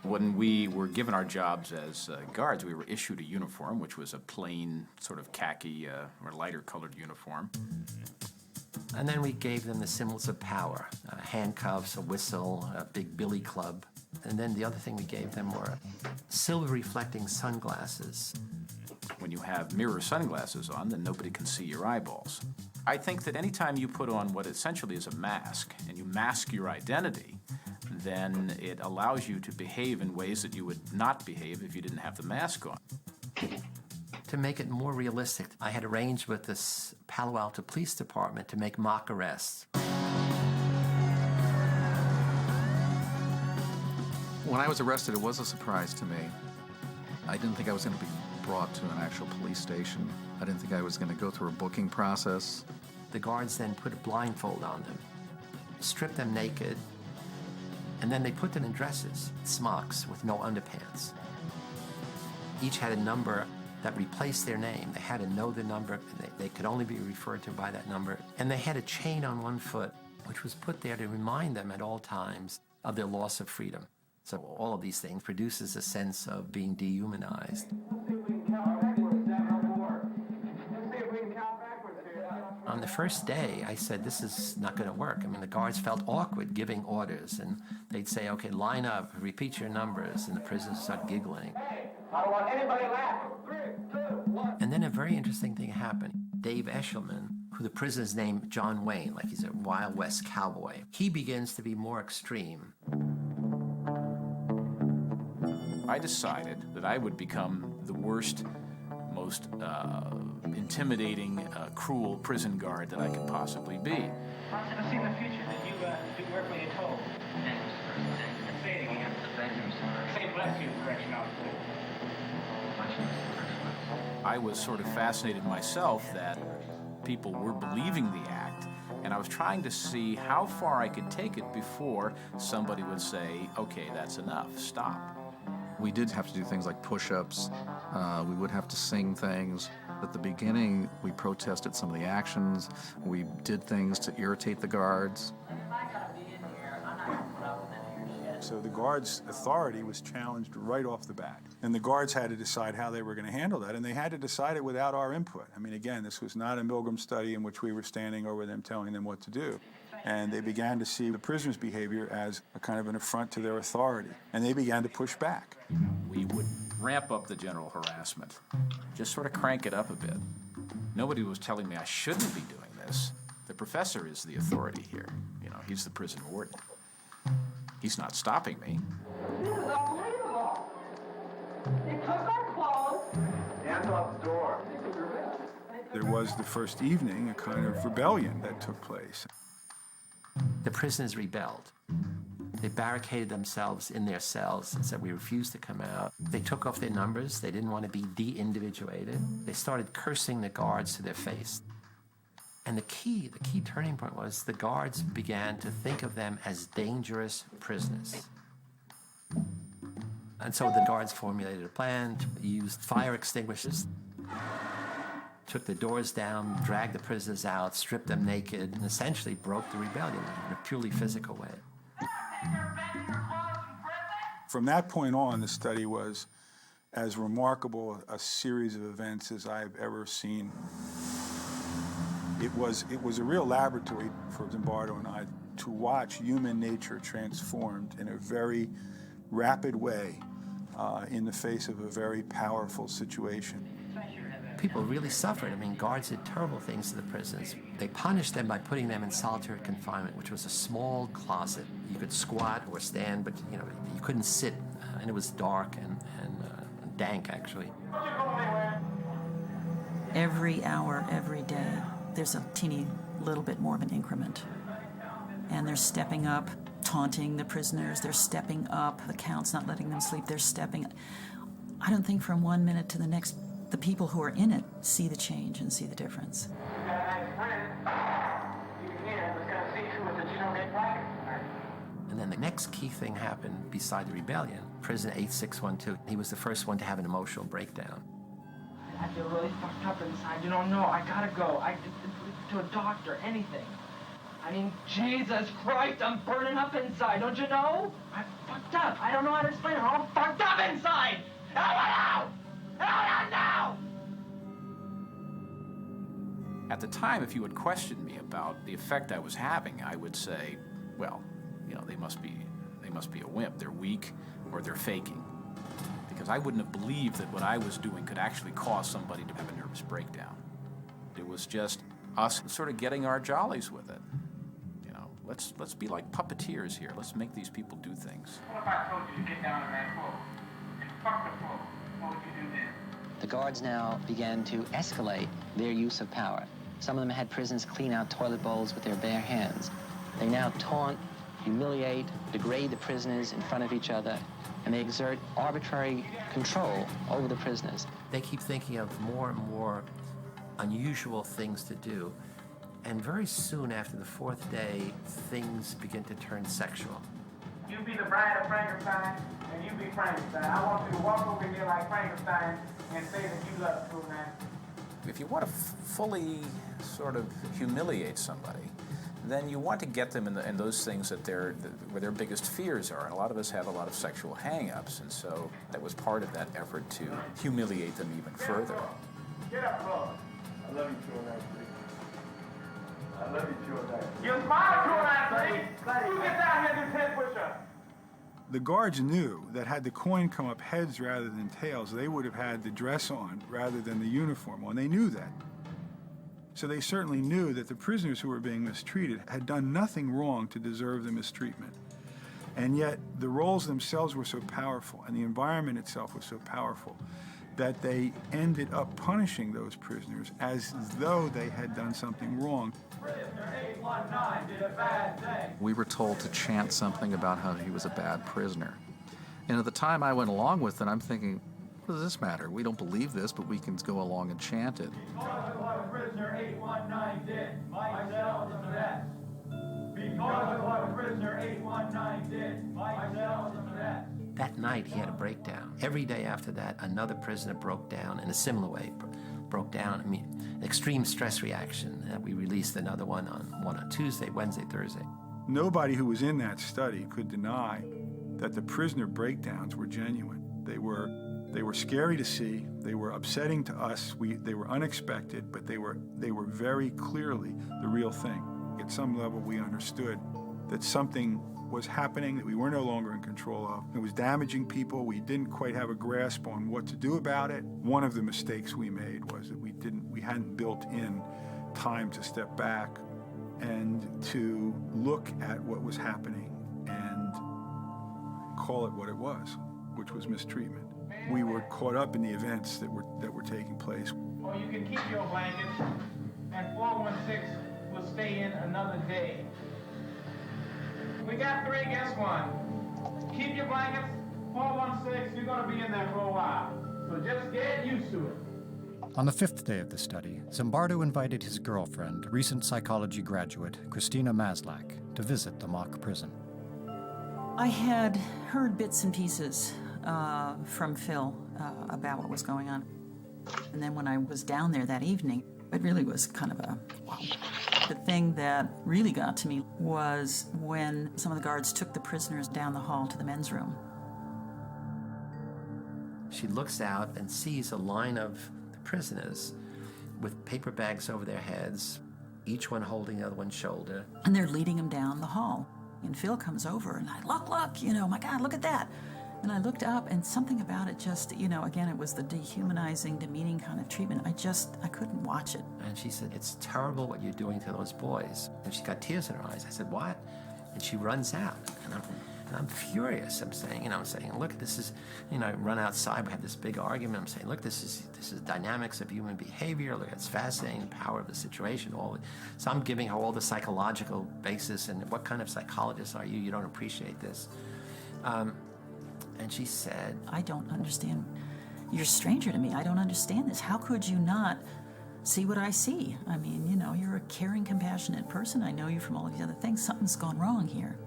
When we were given our jobs as guards, we were issued a uniform, which was a plain sort of khaki or lighter colored uniform. And then we gave them the symbols of power, handcuffs, a whistle, a big billy club. And then the other thing we gave them were silver-reflecting sunglasses. When you have mirror sunglasses on, then nobody can see your eyeballs. I think that anytime you put on what essentially is a mask, and you mask your identity, then it allows you to behave in ways that you would not behave if you didn't have the mask on. To make it more realistic, I had arranged with this Palo Alto Police Department to make mock arrests. When I was arrested, it was a surprise to me. I didn't think I was going to be brought to an actual police station. I didn't think I was going to go through a booking process. The guards then put a blindfold on them, stripped them naked, and then they put them in dresses, smocks with no underpants. Each had a number that replaced their name. They had to know the number. They could only be referred to by that number. And they had a chain on one foot, which was put there to remind them at all times of their loss of freedom. So all of these things produces a sense of being dehumanized. On the first day, I said, this is not going to work. I mean, the guards felt awkward giving orders, and they'd say, okay, line up, repeat your numbers, and the prisoners start giggling. Hey, I don't want anybody laughing. 3, 2, 1. And then a very interesting thing happened. Dave Eshelman, who the prisoner's named John Wayne, like he's a Wild West cowboy, he begins to be more extreme. I decided that I would become the worst, most intimidating, cruel prison guard that I could possibly be. I see in the future that you do work when you're told. And say it again. Say bless you, correctional officer. I was sort of fascinated myself that people were believing the act, and I was trying to see how far I could take it before somebody would say, okay, that's enough, stop. We did have to do things like push-ups. We would have to sing things. At the beginning, we protested some of the actions. We did things to irritate the guards. So the guards' authority was challenged right off the bat. And the guards had to decide how they were going to handle that, and they had to decide it without our input. I mean, again, this was not a Milgram study in which we were standing over them telling them what to do. And they began to see the prisoners' behavior as a kind of an affront to their authority, and they began to push back. We would ramp up the general harassment, just sort of crank it up a bit. Nobody was telling me I shouldn't be doing this. The professor is the authority here. You know, he's the prison warden. He's not stopping me. This is unbelievable. They took our clothes. Hands off the door. There was the first evening a kind of rebellion that took place. The prisoners rebelled. They barricaded themselves in their cells and said, we refuse to come out. They took off their numbers. They didn't want to be de-individuated. They started cursing the guards to their face. And the key turning point was the guards began to think of them as dangerous prisoners. And so the guards formulated a plan to use fire extinguishers, took the doors down, dragged the prisoners out, stripped them naked, and essentially broke the rebellion in a purely physical way. From that point on, the study was as remarkable a series of events as I've ever seen. It was a real laboratory for Zimbardo and I to watch human nature transformed in a very rapid way in the face of a very powerful situation. People really suffered. I mean, guards did terrible things to the prisoners. They punished them by putting them in solitary confinement, which was a small closet. You could squat or stand, but you couldn't sit, and it was dark and dank, actually. Every hour, every day, there's a teeny little bit more of an increment. And they're stepping up, taunting the prisoners. They're stepping up. The count's not letting them sleep. They're stepping. I don't think from 1 minute to the next, the people who are in it see the change and see the difference. And then the next key thing happened beside the rebellion. Prisoner 8612, he was the first one to have an emotional breakdown. I feel really fucked up inside. You don't know. I gotta go. To a doctor, anything. I mean, Jesus Christ, I'm burning up inside. Don't you know? I'm fucked up. I don't know how to explain it. I'm all fucked up inside. Help now! At the time, if you had questioned me about the effect I was having, I would say, well, they must be a wimp. They're weak, or they're faking. Because I wouldn't have believed that what I was doing could actually cause somebody to have a nervous breakdown. It was just us sort of getting our jollies with it. Let's be like puppeteers here. Let's make these people do things. What if I told you to get down on that floor and fuck the floor? What would you do then? The guards now began to escalate their use of power. Some of them had prisoners clean out toilet bowls with their bare hands. They now taunt, humiliate, degrade the prisoners in front of each other, and they exert arbitrary control over the prisoners. They keep thinking of more and more unusual things to do. And very soon after the fourth day, things begin to turn sexual. You be the bride of Frankenstein, and you be Frankenstein. I want you to walk over here like Frankenstein and say that you love the true man. If you want to fully sort of humiliate somebody, then you want to get them in those things where their biggest fears are. And a lot of us have a lot of sexual hang-ups, and so that was part of that effort to humiliate them even further. Get up, Lord. I love you, true man. You smile too, Anthony. You get down here and do 10 push-ups. The guards knew that had the coin come up heads rather than tails, they would have had the dress on rather than the uniform on. They knew that. So they certainly knew that the prisoners who were being mistreated had done nothing wrong to deserve the mistreatment. And yet the roles themselves were so powerful and the environment itself was so powerful that they ended up punishing those prisoners as though they had done something wrong. Prisoner 819 did a bad thing. We were told to chant something about how he was a bad prisoner. And at the time I went along with it, I'm thinking, what does this matter? We don't believe this, but we can go along and chant it. Because of what prisoner 819 did, myself the best. Because of what prisoner 819 did, myself the best. That night, he had a breakdown. Every day after that, another prisoner broke down in a similar way. Broke down, I mean, extreme stress reaction. We released another one on Tuesday, Wednesday, Thursday. Nobody who was in that study could deny that the prisoner breakdowns were genuine. They were scary to see. They were upsetting to us. They were unexpected, but they were very clearly the real thing. At some level, we understood that something was happening that we were no longer in control of. It was damaging people. We didn't quite have a grasp on what to do about it. One of the mistakes we made was that we hadn't built in time to step back and to look at what was happening and call it what it was, which was mistreatment. We were caught up in the events that were taking place. Or you can keep your blankets, and 416 will stay in another day. We got 3 against 1. Keep your blankets, 416, you're going to be in there for a while. So just get used to it. On the 5th day of the study, Zimbardo invited his girlfriend, recent psychology graduate Christina Maslach, to visit the mock prison. I had heard bits and pieces from Phil about what was going on. And then when I was down there that evening, it really was kind of a wow. The thing that really got to me was when some of the guards took the prisoners down the hall to the men's room. She looks out and sees a line of the prisoners with paper bags over their heads, each one holding the other one's shoulder. And they're leading them down the hall. And Phil comes over and look, my God, look at that. And I looked up and something about it just, again, it was the dehumanizing, demeaning kind of treatment. I couldn't watch it. And she said, it's terrible what you're doing to those boys. And she got tears in her eyes. I said, what? And she runs out. And I'm furious. I'm saying, look, this is, I run outside. We have this big argument. I'm saying, look, this is dynamics of human behavior. Look, it's fascinating, the power of the situation. So I'm giving her all the psychological basis. And what kind of psychologist are you? You don't appreciate this. And she said, I don't understand. You're a stranger to me. I don't understand this. How could you not see what I see? I mean, you're a caring, compassionate person. I know you from all of these other things. Something's gone wrong here.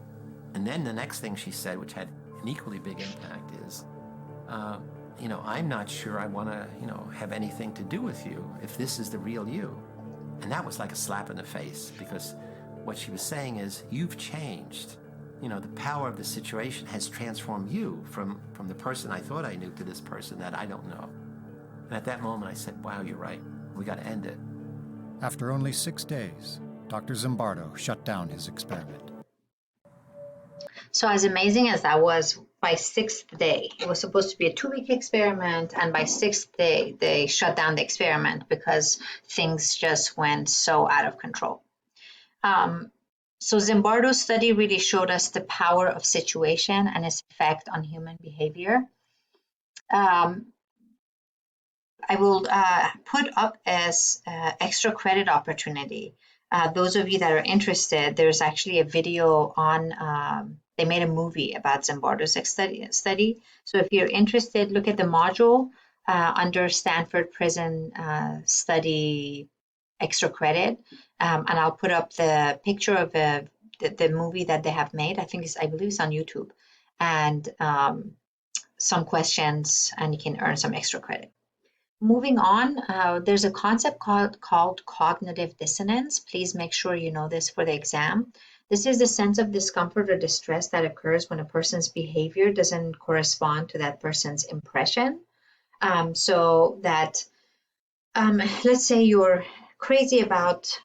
And then the next thing she said, which had an equally big impact, is, I'm not sure I want to, have anything to do with you if this is the real you. And that was like a slap in the face, because what she was saying is, you've changed. The power of the situation has transformed you from the person I thought I knew to this person that I don't know. And at that moment I said, wow, you're right. We got to end it. After only 6 days, Dr. Zimbardo shut down his experiment. So as amazing as that was, by 6th day, it was supposed to be a 2-week experiment, and by 6th day, they shut down the experiment because things just went so out of control. So Zimbardo's study really showed us the power of situation and its effect on human behavior. I will put up as extra credit opportunity. Those of you that are interested, there's actually a video on, they made a movie about Zimbardo's study. So if you're interested, look at the module under Stanford Prison Study Extra Credit, and I'll put up the picture of the movie that they have made. I believe it's on YouTube, and some questions, and you can earn some extra credit. Moving on, there's a concept called cognitive dissonance. Please make sure you know this for the exam. This is the sense of discomfort or distress that occurs when a person's behavior doesn't correspond to that person's impression. So that, let's say you're crazy about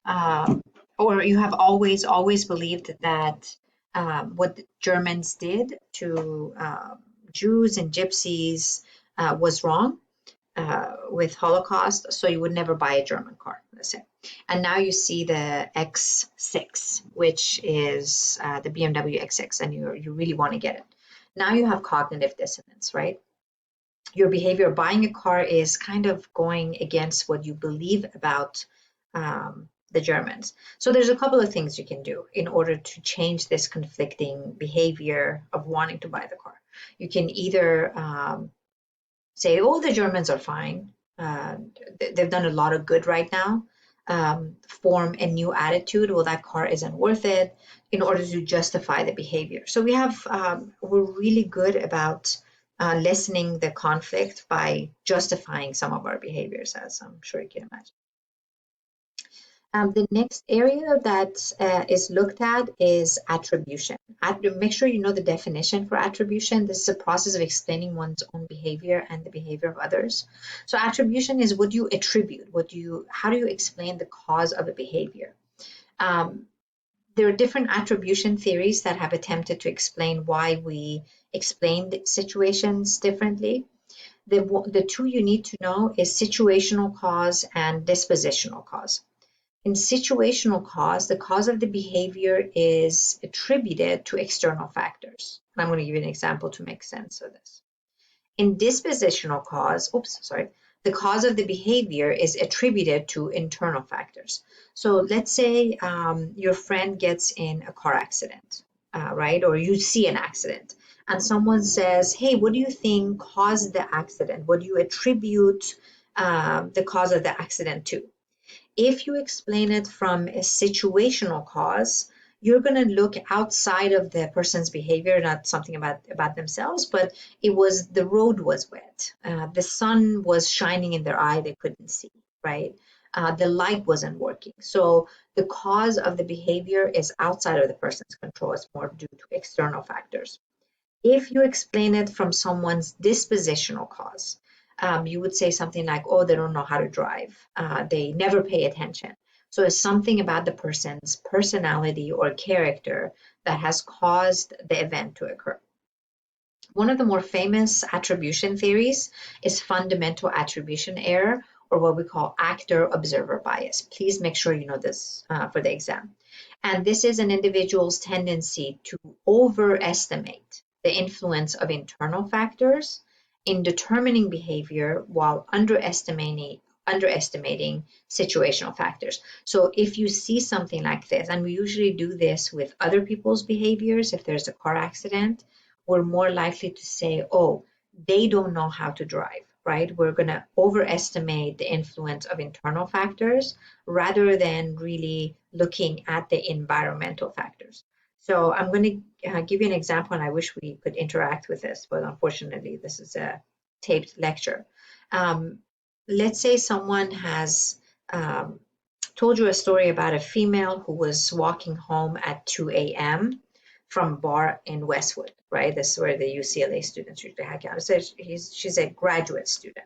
or you have always believed that what the Germans did to Jews and Gypsies was wrong with Holocaust, so you would never buy a German car, let's say. And now you see the X6, which is the BMW X6, and you really want to get it. Now you have cognitive dissonance, right? Your behavior buying a car is kind of going against what you believe about the Germans. So there's a couple of things you can do in order to change this conflicting behavior of wanting to buy the car. You can either say, oh, the Germans are fine. They've done a lot of good right now. Form a new attitude, well, that car isn't worth it, in order to justify the behavior. So we're really good about lessening the conflict by justifying some of our behaviors, as I'm sure you can imagine. The next area that is looked at is attribution. Make sure you know the definition for attribution. This is a process of explaining one's own behavior and the behavior of others. So attribution is what you attribute, how do you explain the cause of a behavior. There are different attribution theories that have attempted to explain why we explain situations differently. The two you need to know is situational cause and dispositional cause. In situational cause, the cause of the behavior is attributed to external factors. And I'm going to give you an example to make sense of this. In dispositional cause, the cause of the behavior is attributed to internal factors. So let's say your friend gets in a car accident, right? Or you see an accident and someone says, hey, what do you think caused the accident? What do you attribute the cause of the accident to? If you explain it from a situational cause, you're going to look outside of the person's behavior, not something about themselves, but the road was wet. The sun was shining in their eye, they couldn't see, right? The light wasn't working. So the cause of the behavior is outside of the person's control. It's more due to external factors. If you explain it from someone's dispositional cause, you would say something like, oh, they don't know how to drive. They never pay attention. So it's something about the person's personality or character that has caused the event to occur. One of the more famous attribution theories is fundamental attribution error, or what we call actor-observer bias. Please make sure you know this for the exam. And this is an individual's tendency to overestimate the influence of internal factors in determining behavior while underestimating situational factors. So if you see something like this, and we usually do this with other people's behaviors, if there's a car accident, we're more likely to say, oh, they don't know how to drive, right? We're going to overestimate the influence of internal factors rather than really looking at the environmental factors. So I'm going to give you an example, and I wish we could interact with this, but unfortunately, this is a taped lecture. Let's say someone has told you a story about a female who was walking home at 2 a.m. from a bar in Westwood, right? This is where the UCLA students usually hang out. So she's a graduate student.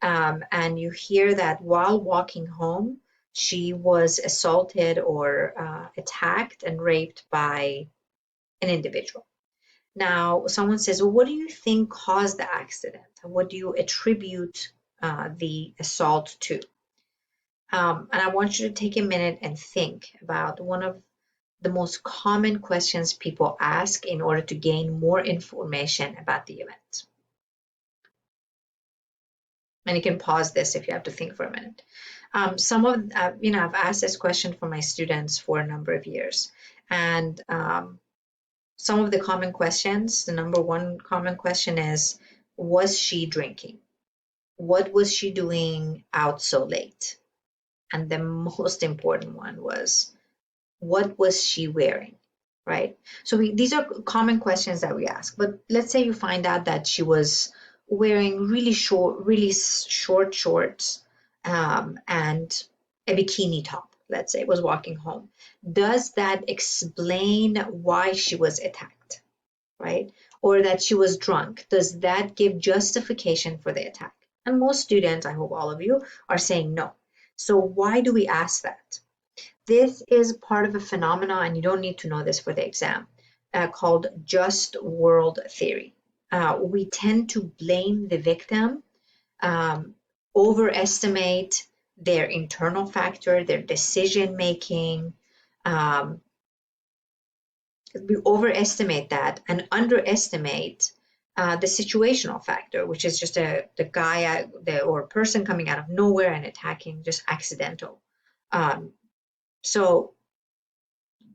And you hear that while walking home, she was assaulted or attacked and raped by an individual. Now, someone says, well, what do you think caused the accident? What do you attribute the assault to? And I want you to take a minute and think about one of the most common questions people ask in order to gain more information about the event. And you can pause this if you have to think for a minute. I've asked this question for my students for a number of years. And some of the common questions, the number one common question is, was she drinking? What was she doing out so late? And the most important one was, what was she wearing, right? So these are common questions that we ask. But let's say you find out that she was wearing really short shorts and a bikini top, let's say, was walking home. Does that explain why she was attacked, right? Or that she was drunk? Does that give justification for the attack? And most students, I hope all of you, are saying no. So why do we ask that? This is part of a phenomenon, and you don't need to know this for the exam, called just world theory. We tend to blame the victim, overestimate their internal factor, their decision making. We overestimate that and underestimate the situational factor, which is just the guy or person coming out of nowhere and attacking, just accidental. So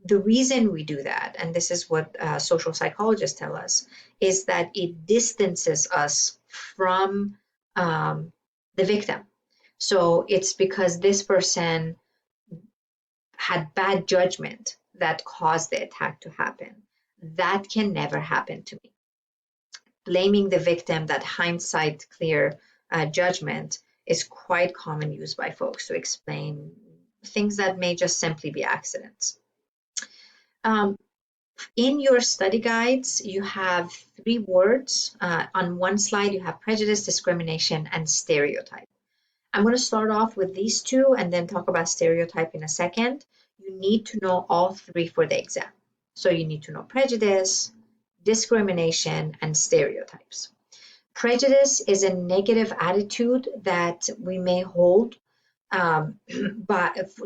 the reason we do that, and this is what social psychologists tell us, is that it distances us from the victim. So it's because this person had bad judgment that caused the attack to happen. That can never happen to me. Blaming the victim, that hindsight clear judgment, is quite common used by folks to explain things that may just simply be accidents. In your study guides, you have 3 words. On one slide, you have prejudice, discrimination, and stereotype. I'm going to start off with these 2 and then talk about stereotype in a second. You need to know all 3 for the exam. So you need to know prejudice, discrimination, and stereotypes. Prejudice is a negative attitude that we may hold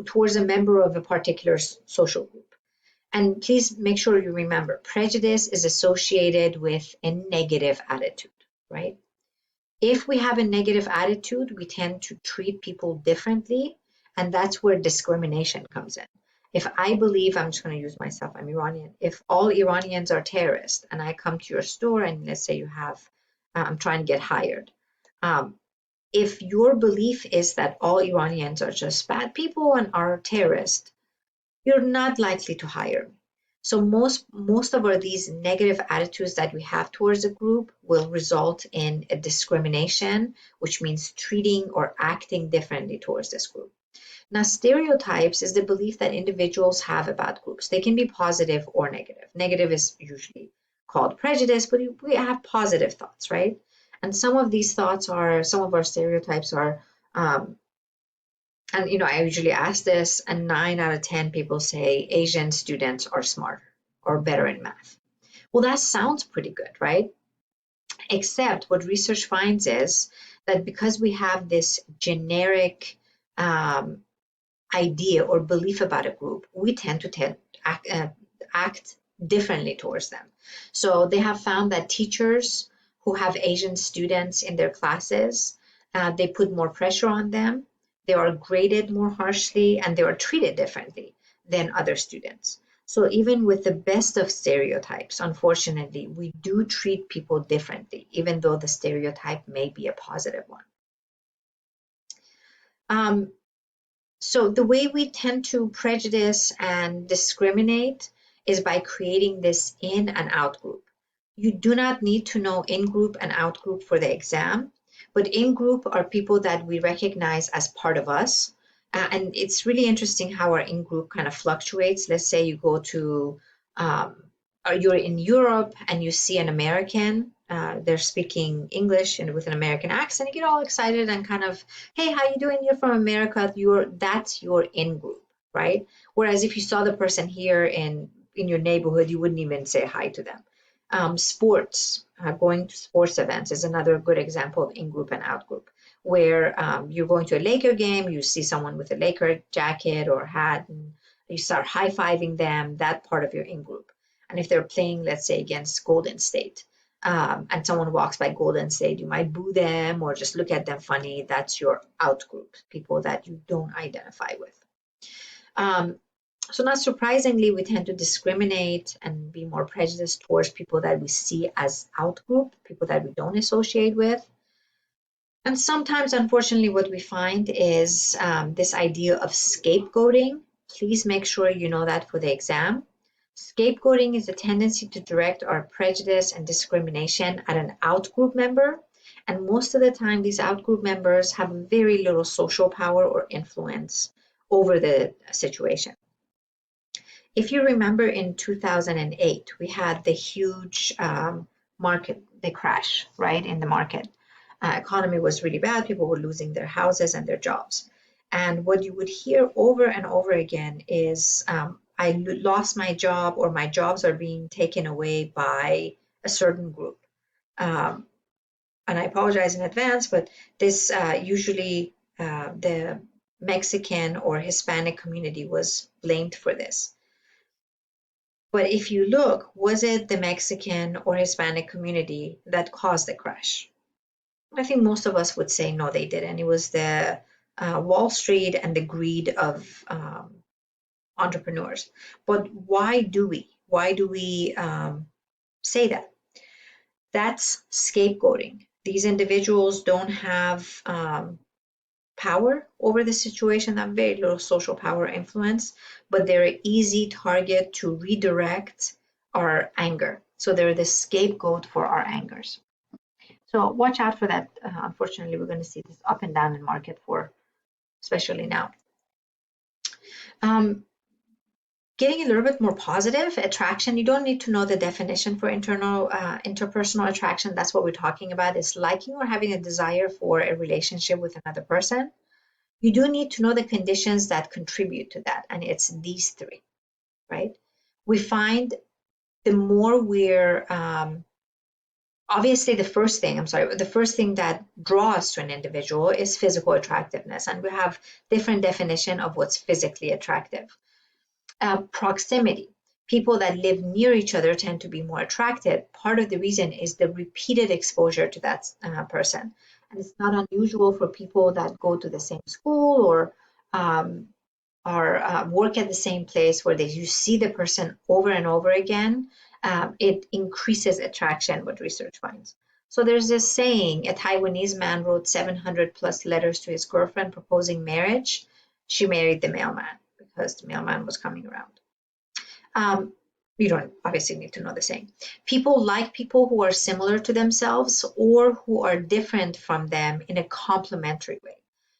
towards a member of a particular social group. And please make sure you remember, prejudice is associated with a negative attitude, right? If we have a negative attitude, we tend to treat people differently, and that's where discrimination comes in. If I believe, I'm just going to use myself, I'm Iranian. If all Iranians are terrorists and I come to your store and let's say you have, I'm trying to get hired. If your belief is that all Iranians are just bad people and are terrorists, you're not likely to hire me. So most of these negative attitudes that we have towards a group will result in a discrimination, which means treating or acting differently towards this group. Now, stereotypes is the belief that individuals have about groups. They can be positive or negative. Negative is usually called prejudice, but we have positive thoughts, right? And some of these thoughts are, some of our stereotypes are, and I usually ask this, and 9 out of 10 people say Asian students are smarter or better in math. Well, that sounds pretty good, right? Except what research finds is that because we have this generic idea or belief about a group, we tend to act differently towards them. So they have found that teachers who have Asian students in their classes, they put more pressure on them. They are graded more harshly and they are treated differently than other students. So even with the best of stereotypes, unfortunately, we do treat people differently, even though the stereotype may be a positive one. So the way we tend to prejudice and discriminate is by creating this in and out group. You do not need to know in-group and out-group for the exam. But in-group are people that we recognize as part of us. And it's really interesting how our in-group kind of fluctuates. Let's say you go to, or you're in Europe and you see an American, they're speaking English and with an American accent, you get all excited and kind of, hey, how you doing? You're from America. That's your in-group, right? Whereas if you saw the person here in your neighborhood, you wouldn't even say hi to them. Sports, going to sports events is another good example of in-group and out-group, where you're going to a Laker game, you see someone with a Laker jacket or hat, and you start high-fiving them, that part of your in-group. And if they're playing, let's say, against Golden State, and someone walks by Golden State, you might boo them or just look at them funny. That's your out-group, people that you don't identify with. So not surprisingly, we tend to discriminate and be more prejudiced towards people that we see as out-group, people that we don't associate with. And sometimes, unfortunately, what we find is this idea of scapegoating. Please make sure you know that for the exam. Scapegoating is a tendency to direct our prejudice and discrimination at an out-group member. And most of the time, these out-group members have very little social power or influence over the situation. If you remember in 2008, we had the huge market, the crash, right, in the market. Economy was really bad. People were losing their houses and their jobs. And what you would hear over and over again is, I lost my job, or my jobs are being taken away by a certain group. And I apologize in advance, but this usually the Mexican or Hispanic community was blamed for this. But if you look, was it the Mexican or Hispanic community that caused the crash? I think most of us would say no, they didn't. It was the Wall Street and the greed of entrepreneurs. But why do we? Why do we say that? That's scapegoating. These individuals don't have power over the situation, have very little social power influence, but they're an easy target to redirect our anger. So they're the scapegoat for our angers. So watch out for that. Unfortunately, we're going to see this up and down in market for, especially now. Getting a little bit more positive, attraction, you don't need to know the definition for interpersonal attraction. That's what we're talking about, is liking or having a desire for a relationship with another person. You do need to know the conditions that contribute to that, and it's these three, right? We find the more we're, obviously the first thing that draws to an individual is physical attractiveness, and we have different definition of what's physically attractive. Proximity. People that live near each other tend to be more attracted. Part of the reason is the repeated exposure to that person. And it's not unusual for people that go to the same school or work at the same place where you see the person over and over again. It increases attraction, what research finds. So there's this saying, a Taiwanese man wrote 700 plus letters to his girlfriend proposing marriage. She married the mailman because the mailman was coming around. You don't obviously need to know the saying. People like people who are similar to themselves or who are different from them in a complementary way.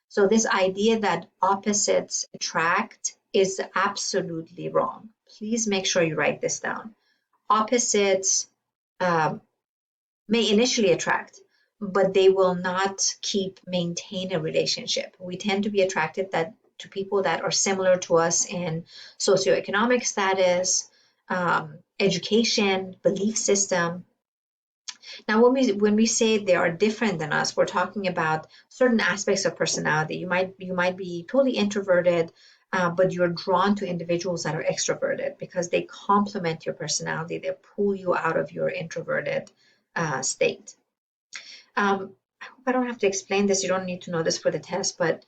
So this idea that opposites attract is absolutely wrong. Please make sure you write this down. Opposites may initially attract, but they will not maintain a relationship. We tend to be attracted to people that are similar to us in socioeconomic status, education, belief system. Now, when we say they are different than us, we're talking about certain aspects of personality. You might be totally introverted, but you're drawn to individuals that are extroverted because they complement your personality. They pull you out of your introverted state. I hope I don't have to explain this. You don't need to know this for the test, but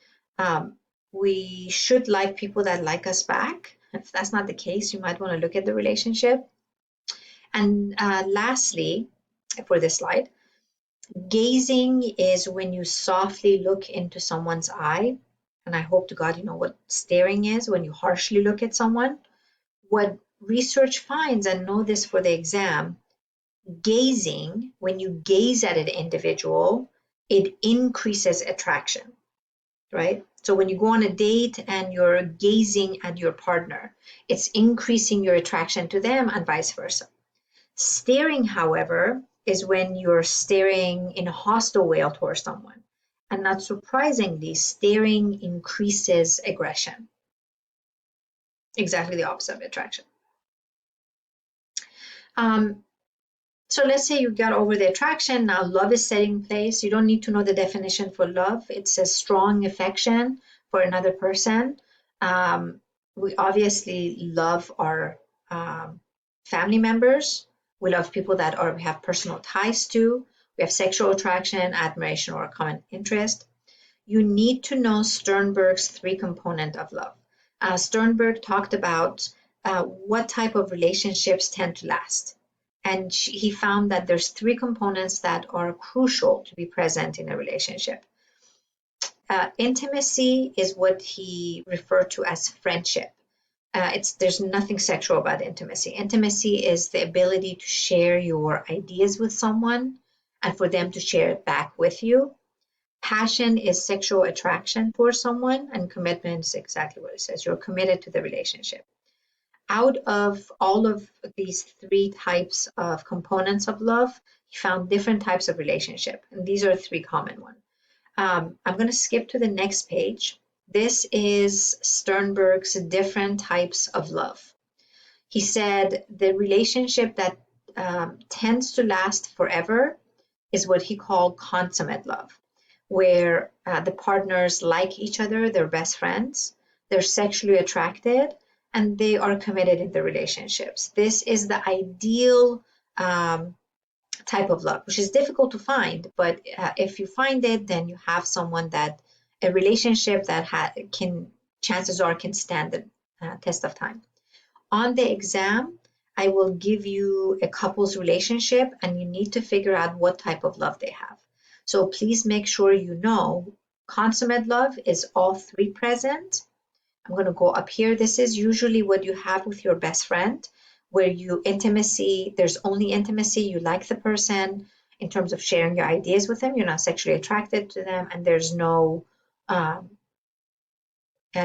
we should like people that like us back. If that's not the case, you might want to look at the relationship. And lastly, for this slide, gazing is when you softly look into someone's eye. And I hope to God you know what staring is, when you harshly look at someone. What research finds, and know this for the exam, gazing, when you gaze at an individual, it increases attraction, right? So when you go on a date and you're gazing at your partner, it's increasing your attraction to them and vice versa. Staring, however, is when you're staring in a hostile way towards someone. And not surprisingly, staring increases aggression. Exactly the opposite of attraction. So let's say you got over the attraction. Now love is setting place. You don't need to know the definition for love. It's a strong affection for another person. We obviously love our family members. We love people that we have personal ties to. We have sexual attraction, admiration, or a common interest. You need to know Sternberg's 3 components of love. Sternberg talked about what type of relationships tend to last. And he found that there's 3 components that are crucial to be present in a relationship. Intimacy is what he referred to as friendship. There's nothing sexual about intimacy. Intimacy is the ability to share your ideas with someone and for them to share it back with you. Passion is sexual attraction for someone, and commitment is exactly what it says. You're committed to the relationship. Out of all of these 3 types of components of love, he found different types of relationship, and these are 3 common ones. I'm going to skip to the next page This is Sternberg's different types of love. He said the relationship that tends to last forever is what he called consummate love, where the partners like each other, they're best friends, they're sexually attracted, and they are committed in the relationships. This is the ideal type of love, which is difficult to find, but if you find it, then you have someone that, a relationship that chances are can stand the test of time. On the exam, I will give you a couple's relationship and you need to figure out what type of love they have. So please make sure you know consummate love is all three present. I'm going to go up here. This is usually what you have with your best friend, where there's only intimacy, you like the person in terms of sharing your ideas with them, you're not sexually attracted to them, and there's no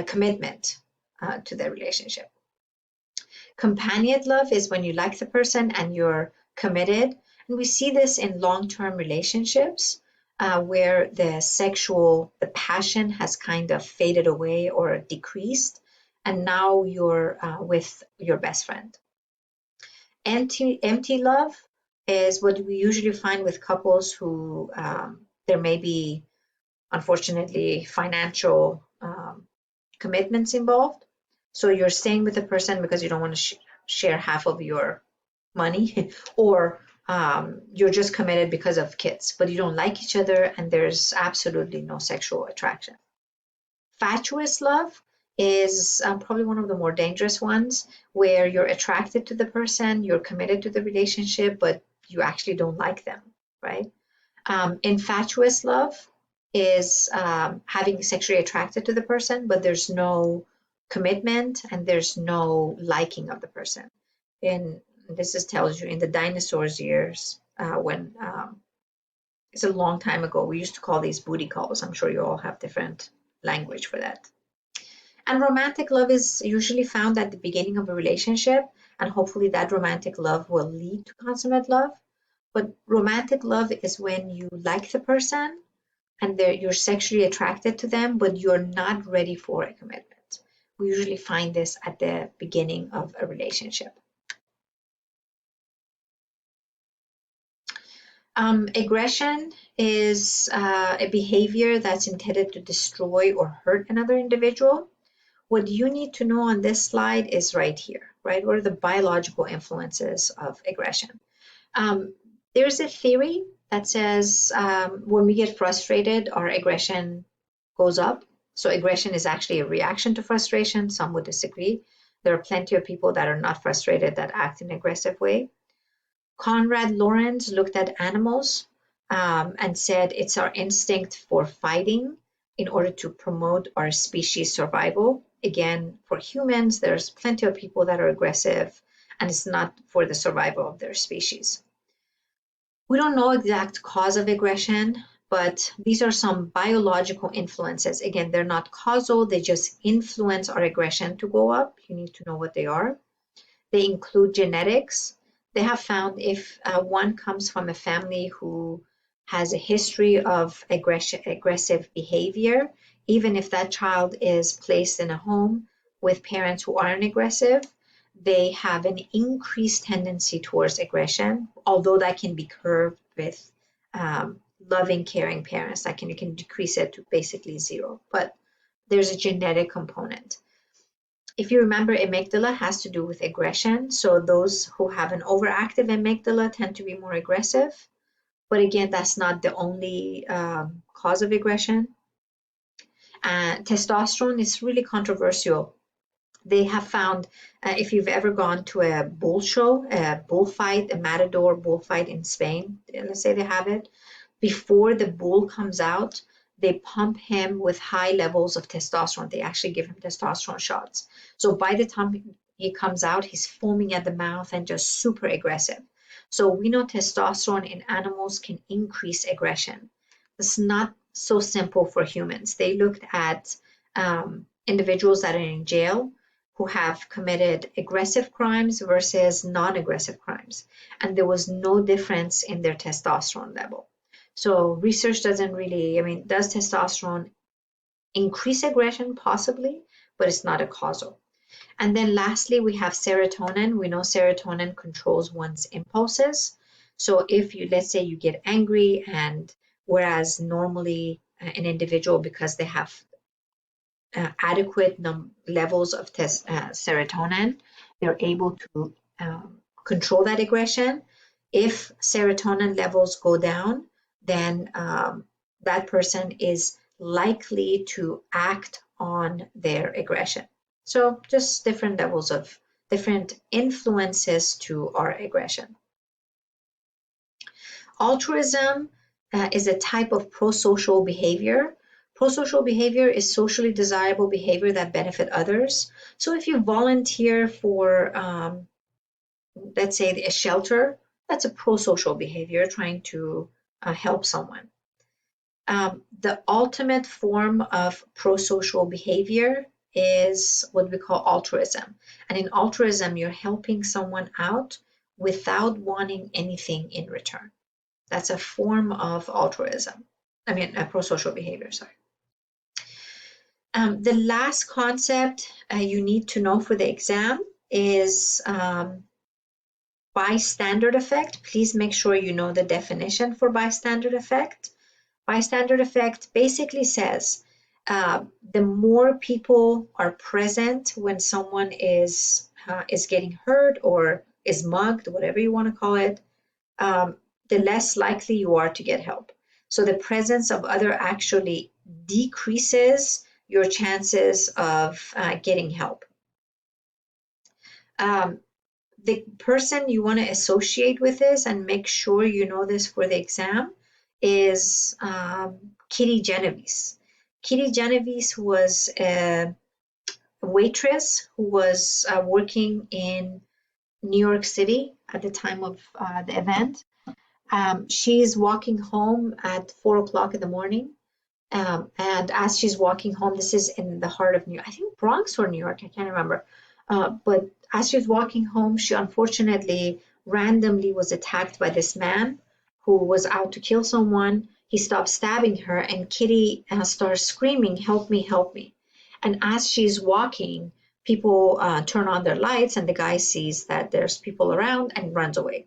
commitment to the relationship. Companionate love is when you like the person and you're committed. And we see this in long-term relationships where the passion has kind of faded away or decreased, and now you're with your best friend. Empty love is what we usually find with couples who there may be, unfortunately, financial commitments involved. So you're staying with the person because you don't want to share half of your money, or you're just committed because of kids, but you don't like each other and there's absolutely no sexual attraction. Fatuous love is probably one of the more dangerous ones, where you're attracted to the person, you're committed to the relationship, but you actually don't like them, right? Infatuous love is having sexually attracted to the person, but there's no commitment and there's no liking of the person. And this tells you in the dinosaurs years, when it's a long time ago, we used to call these booty calls. I'm sure you all have different language for that. And romantic love is usually found at the beginning of a relationship, and hopefully that romantic love will lead to consummate love. But romantic love is when you like the person and you're sexually attracted to them, but you're not ready for a commitment. We usually find this at the beginning of a relationship. Aggression is a behavior that's intended to destroy or hurt another individual. What you need to know on this slide is right here, right? What are the biological influences of aggression? There's a theory that says when we get frustrated, our aggression goes up. So aggression is actually a reaction to frustration. Some would disagree. There are plenty of people that are not frustrated that act in an aggressive way. Konrad Lorenz looked at animals and said it's our instinct for fighting in order to promote our species survival. Again, for humans, there's plenty of people that are aggressive, and it's not for the survival of their species. We don't know exact cause of aggression, but these are some biological influences. Again, they're not causal, they just influence our aggression to go up. You need to know what they are. They include genetics. They have found if one comes from a family who has a history of aggressive behavior, even if that child is placed in a home with parents who aren't aggressive, they have an increased tendency towards aggression, although that can be curbed with loving, caring parents. You can decrease it to basically zero, but there's a genetic component. If you remember, amygdala has to do with aggression, so those who have an overactive amygdala tend to be more aggressive, but again, that's not the only cause of aggression. Testosterone is really controversial. They have found, if you've ever gone to a bull show, a bullfight, a matador bullfight in Spain, let's say they have it, before the bull comes out, they pump him with high levels of testosterone. They actually give him testosterone shots. So by the time he comes out, he's foaming at the mouth and just super aggressive. So we know testosterone in animals can increase aggression. It's not so simple for humans. They looked at individuals that are in jail who have committed aggressive crimes versus non-aggressive crimes, and there was no difference in their testosterone level. So research doesn't really, does testosterone increase aggression possibly, but it's not a causal. And then lastly, we have serotonin. We know serotonin controls one's impulses. So if you, let's say you get angry, and whereas normally an individual, because they have adequate levels of serotonin, they're able to control that aggression. If serotonin levels go down, then that person is likely to act on their aggression. So just different levels of different influences to our aggression. Altruism is a type of pro-social behavior. Pro-social behavior is socially desirable behavior that benefit others. So if you volunteer for, let's say, a shelter, that's a pro-social behavior, trying to help someone. The ultimate form of pro-social behavior is what we call altruism. And in altruism, you're helping someone out without wanting anything in return. That's a form of altruism. I mean, a pro-social behavior, sorry. The last concept you need to know for the exam is bystander effect. Please make sure you know the definition for bystander effect. Bystander effect basically says the more people are present when someone is getting hurt or is mugged, whatever you want to call it, the less likely you are to get help. So the presence of other actually decreases your chances of getting help. The person you want to associate with this, and make sure you know this for the exam, is Kitty Genovese. Kitty Genovese was a waitress who was working in New York City at the time of the event. She's walking home at 4 o'clock in the morning. And as she's walking home, this is in the heart of New York, I think Bronx or New York, I can't remember. But as she was walking home, she unfortunately randomly was attacked by this man who was out to kill someone. He stopped stabbing her, and Kitty starts screaming, "Help me, help me." And as she's walking, people turn on their lights, and the guy sees that there's people around and runs away.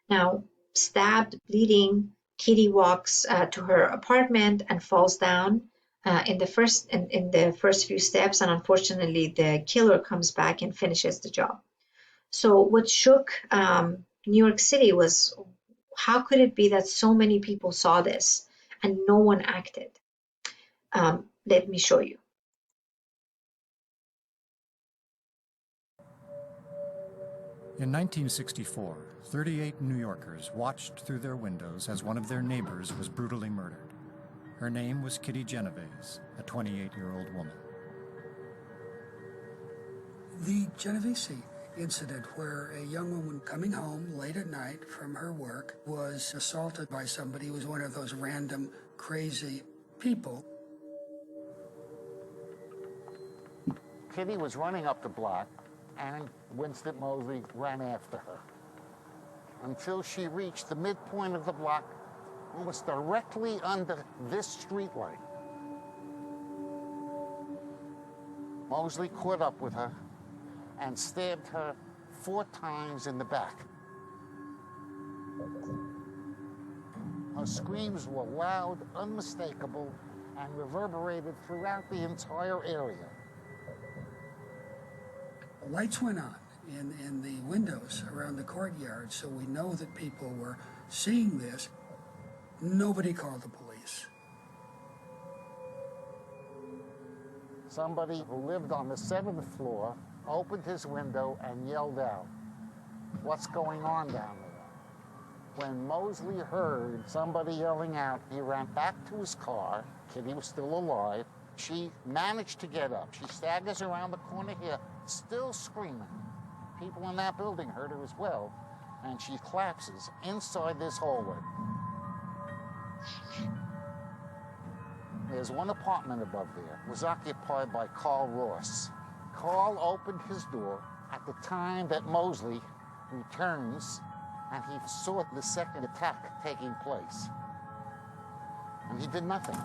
Now, stabbed, bleeding, Kitty walks to her apartment and falls down in the first few steps, and unfortunately the killer comes back and finishes the job. So what shook New York City was, how could it be that so many people saw this and no one acted? Let me show you. In 1964, 38 New Yorkers watched through their windows as one of their neighbors was brutally murdered. Her name was Kitty Genovese, a 28-year-old woman. The Genovese incident, where a young woman coming home late at night from her work was assaulted by somebody who was one of those random, crazy people. Kitty was running up the block, and Winston Moseley ran after her until she reached the midpoint of the block, almost directly under this street light. Moseley caught up with her and stabbed her 4 times in the back. Her screams were loud, unmistakable, and reverberated throughout the entire area. The lights went on in the windows around the courtyard, so we know that people were seeing this. Nobody called the police. Somebody who lived on the 7th floor opened his window and yelled out, "What's going on down there?" When Moseley heard somebody yelling out, he ran back to his car. Kitty was still alive. She managed to get up. She staggers around the corner here, still screaming. People in that building heard her as well, and she collapses inside this hallway. There's one apartment above there. It was occupied by Carl Ross. Carl opened his door at the time that Moseley returns, and he saw the second attack taking place. And he did nothing.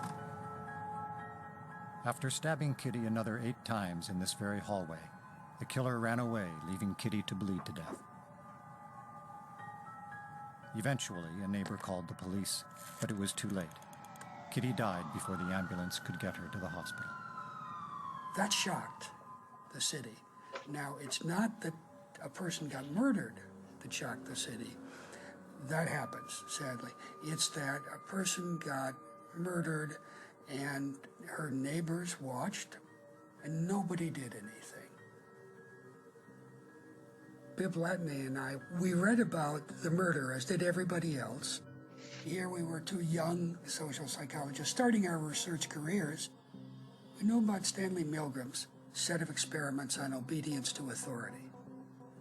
After stabbing Kitty another 8 times in this very hallway, the killer ran away, leaving Kitty to bleed to death. Eventually, a neighbor called the police, but it was too late. Kitty died before the ambulance could get her to the hospital. That shocked the city. Now, it's not that a person got murdered that shocked the city. That happens, sadly. It's that a person got murdered and her neighbors watched and nobody did anything. Bibb Latané and I, we read about the murder, as did everybody else. Here we were 2 young social psychologists starting our research careers. We knew about Stanley Milgram's set of experiments on obedience to authority.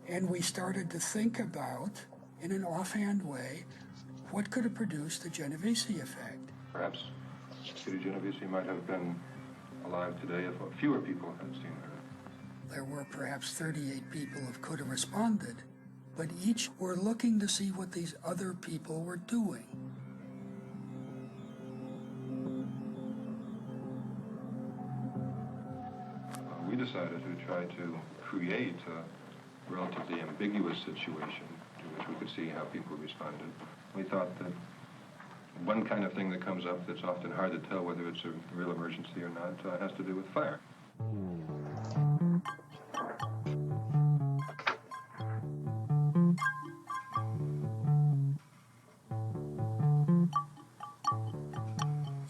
And we started to think about, in an offhand way, what could have produced the Genovese effect. Perhaps Kitty Genovese might have been alive today if fewer people had seen her. There were perhaps 38 people who could have responded, but each were looking to see what these other people were doing. We decided to try to create a relatively ambiguous situation in which we could see how people responded. We thought that one kind of thing that comes up that's often hard to tell whether it's a real emergency or not has to do with fire.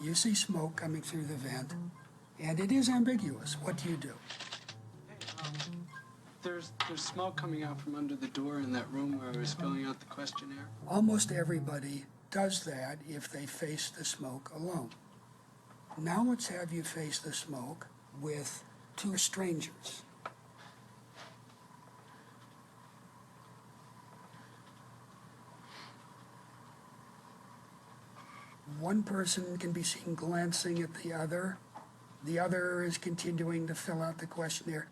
You see smoke coming through the vent, and it is ambiguous. What do you do? There's smoke coming out from under the door in that room where I was filling out the questionnaire. Almost everybody does that if they face the smoke alone. Now let's have you face the smoke with 2 strangers. One person can be seen glancing at the other. The other is continuing to fill out the questionnaire.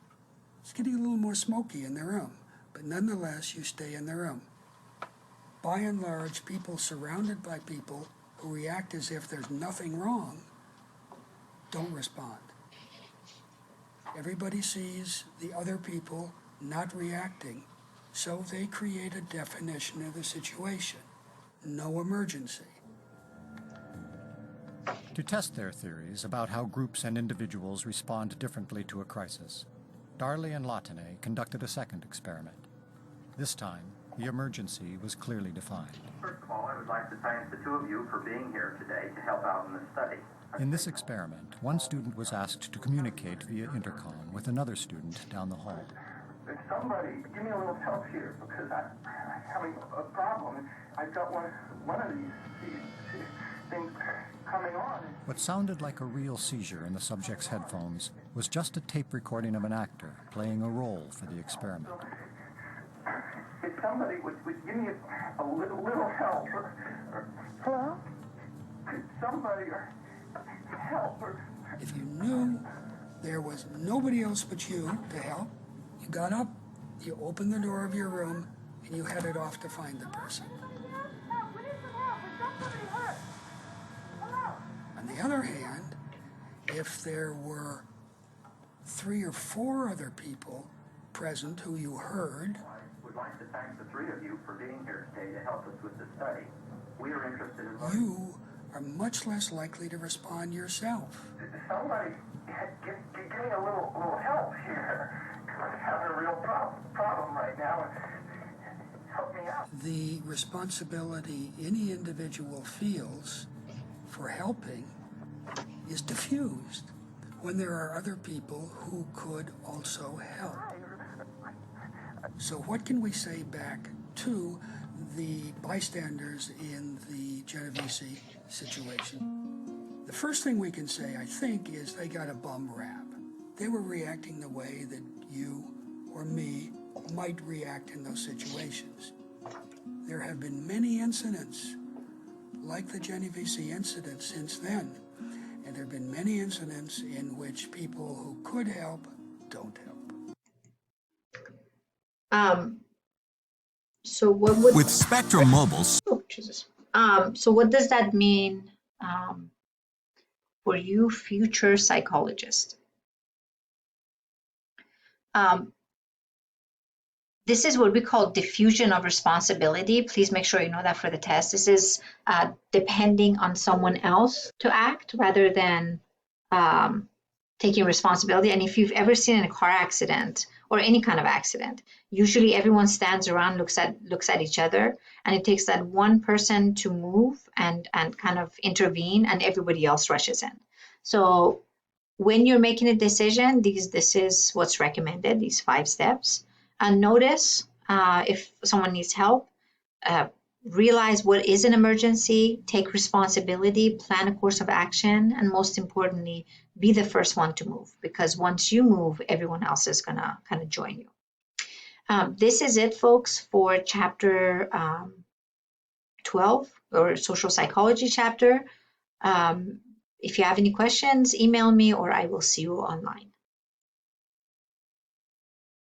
It's getting a little more smoky in the room, but nonetheless, you stay in the room. By and large, people surrounded by people who react as if there's nothing wrong don't respond. Everybody sees the other people not reacting, so they create a definition of the situation. No emergency. To test their theories about how groups and individuals respond differently to a crisis, Darley and Latané conducted a second experiment. This time, the emergency was clearly defined. First of all, I would like to thank the 2 of you for being here today to help out in this study. In this experiment, one student was asked to communicate via intercom with another student down the hall. Somebody, give me a little help here, because I'm having a problem. I've got one of these things coming on. What sounded like a real seizure in the subject's headphones was just a tape recording of an actor playing a role for the experiment. If somebody would give me a little help. Hello? Could somebody help? If you knew there was nobody else but you to help, you got up, you opened the door of your room, and you headed off to find the person. On the other hand, if there were 3 or 4 other people present who you heard, I would like to thank the 3 of you for being here today to help us with this study. We are interested in learning. You are much less likely to respond yourself. Somebody, give me a little help here. I'm having a real problem right now. Help me out. The responsibility any individual feels for helping is diffused when there are other people who could also help. So what can we say back to the bystanders in the Genovese situation? The first thing we can say, I think, is they got a bum rap. They were reacting the way that you or me might react in those situations. There have been many incidents like the Genovese incident since then, and there have been many incidents in which people who could help don't help. So what would... With Spectrum Mobile... Oh, Jesus. So what does that mean for you future psychologists. This is what we call diffusion of responsibility. Please make sure you know that for the test. This is depending on someone else to act rather than taking responsibility. And if you've ever seen in a car accident or any kind of accident, usually everyone stands around, looks at each other, and it takes that one person to move and kind of intervene, and everybody else rushes in. So when you're making a decision, this is what's recommended, these 5 steps. And notice if someone needs help, realize what is an emergency, take responsibility, plan a course of action, and most importantly, be the first one to move, because once you move, everyone else is gonna kind of join you. This is it, folks, for chapter 12, or social psychology chapter. If you have any questions, email me or I will see you online.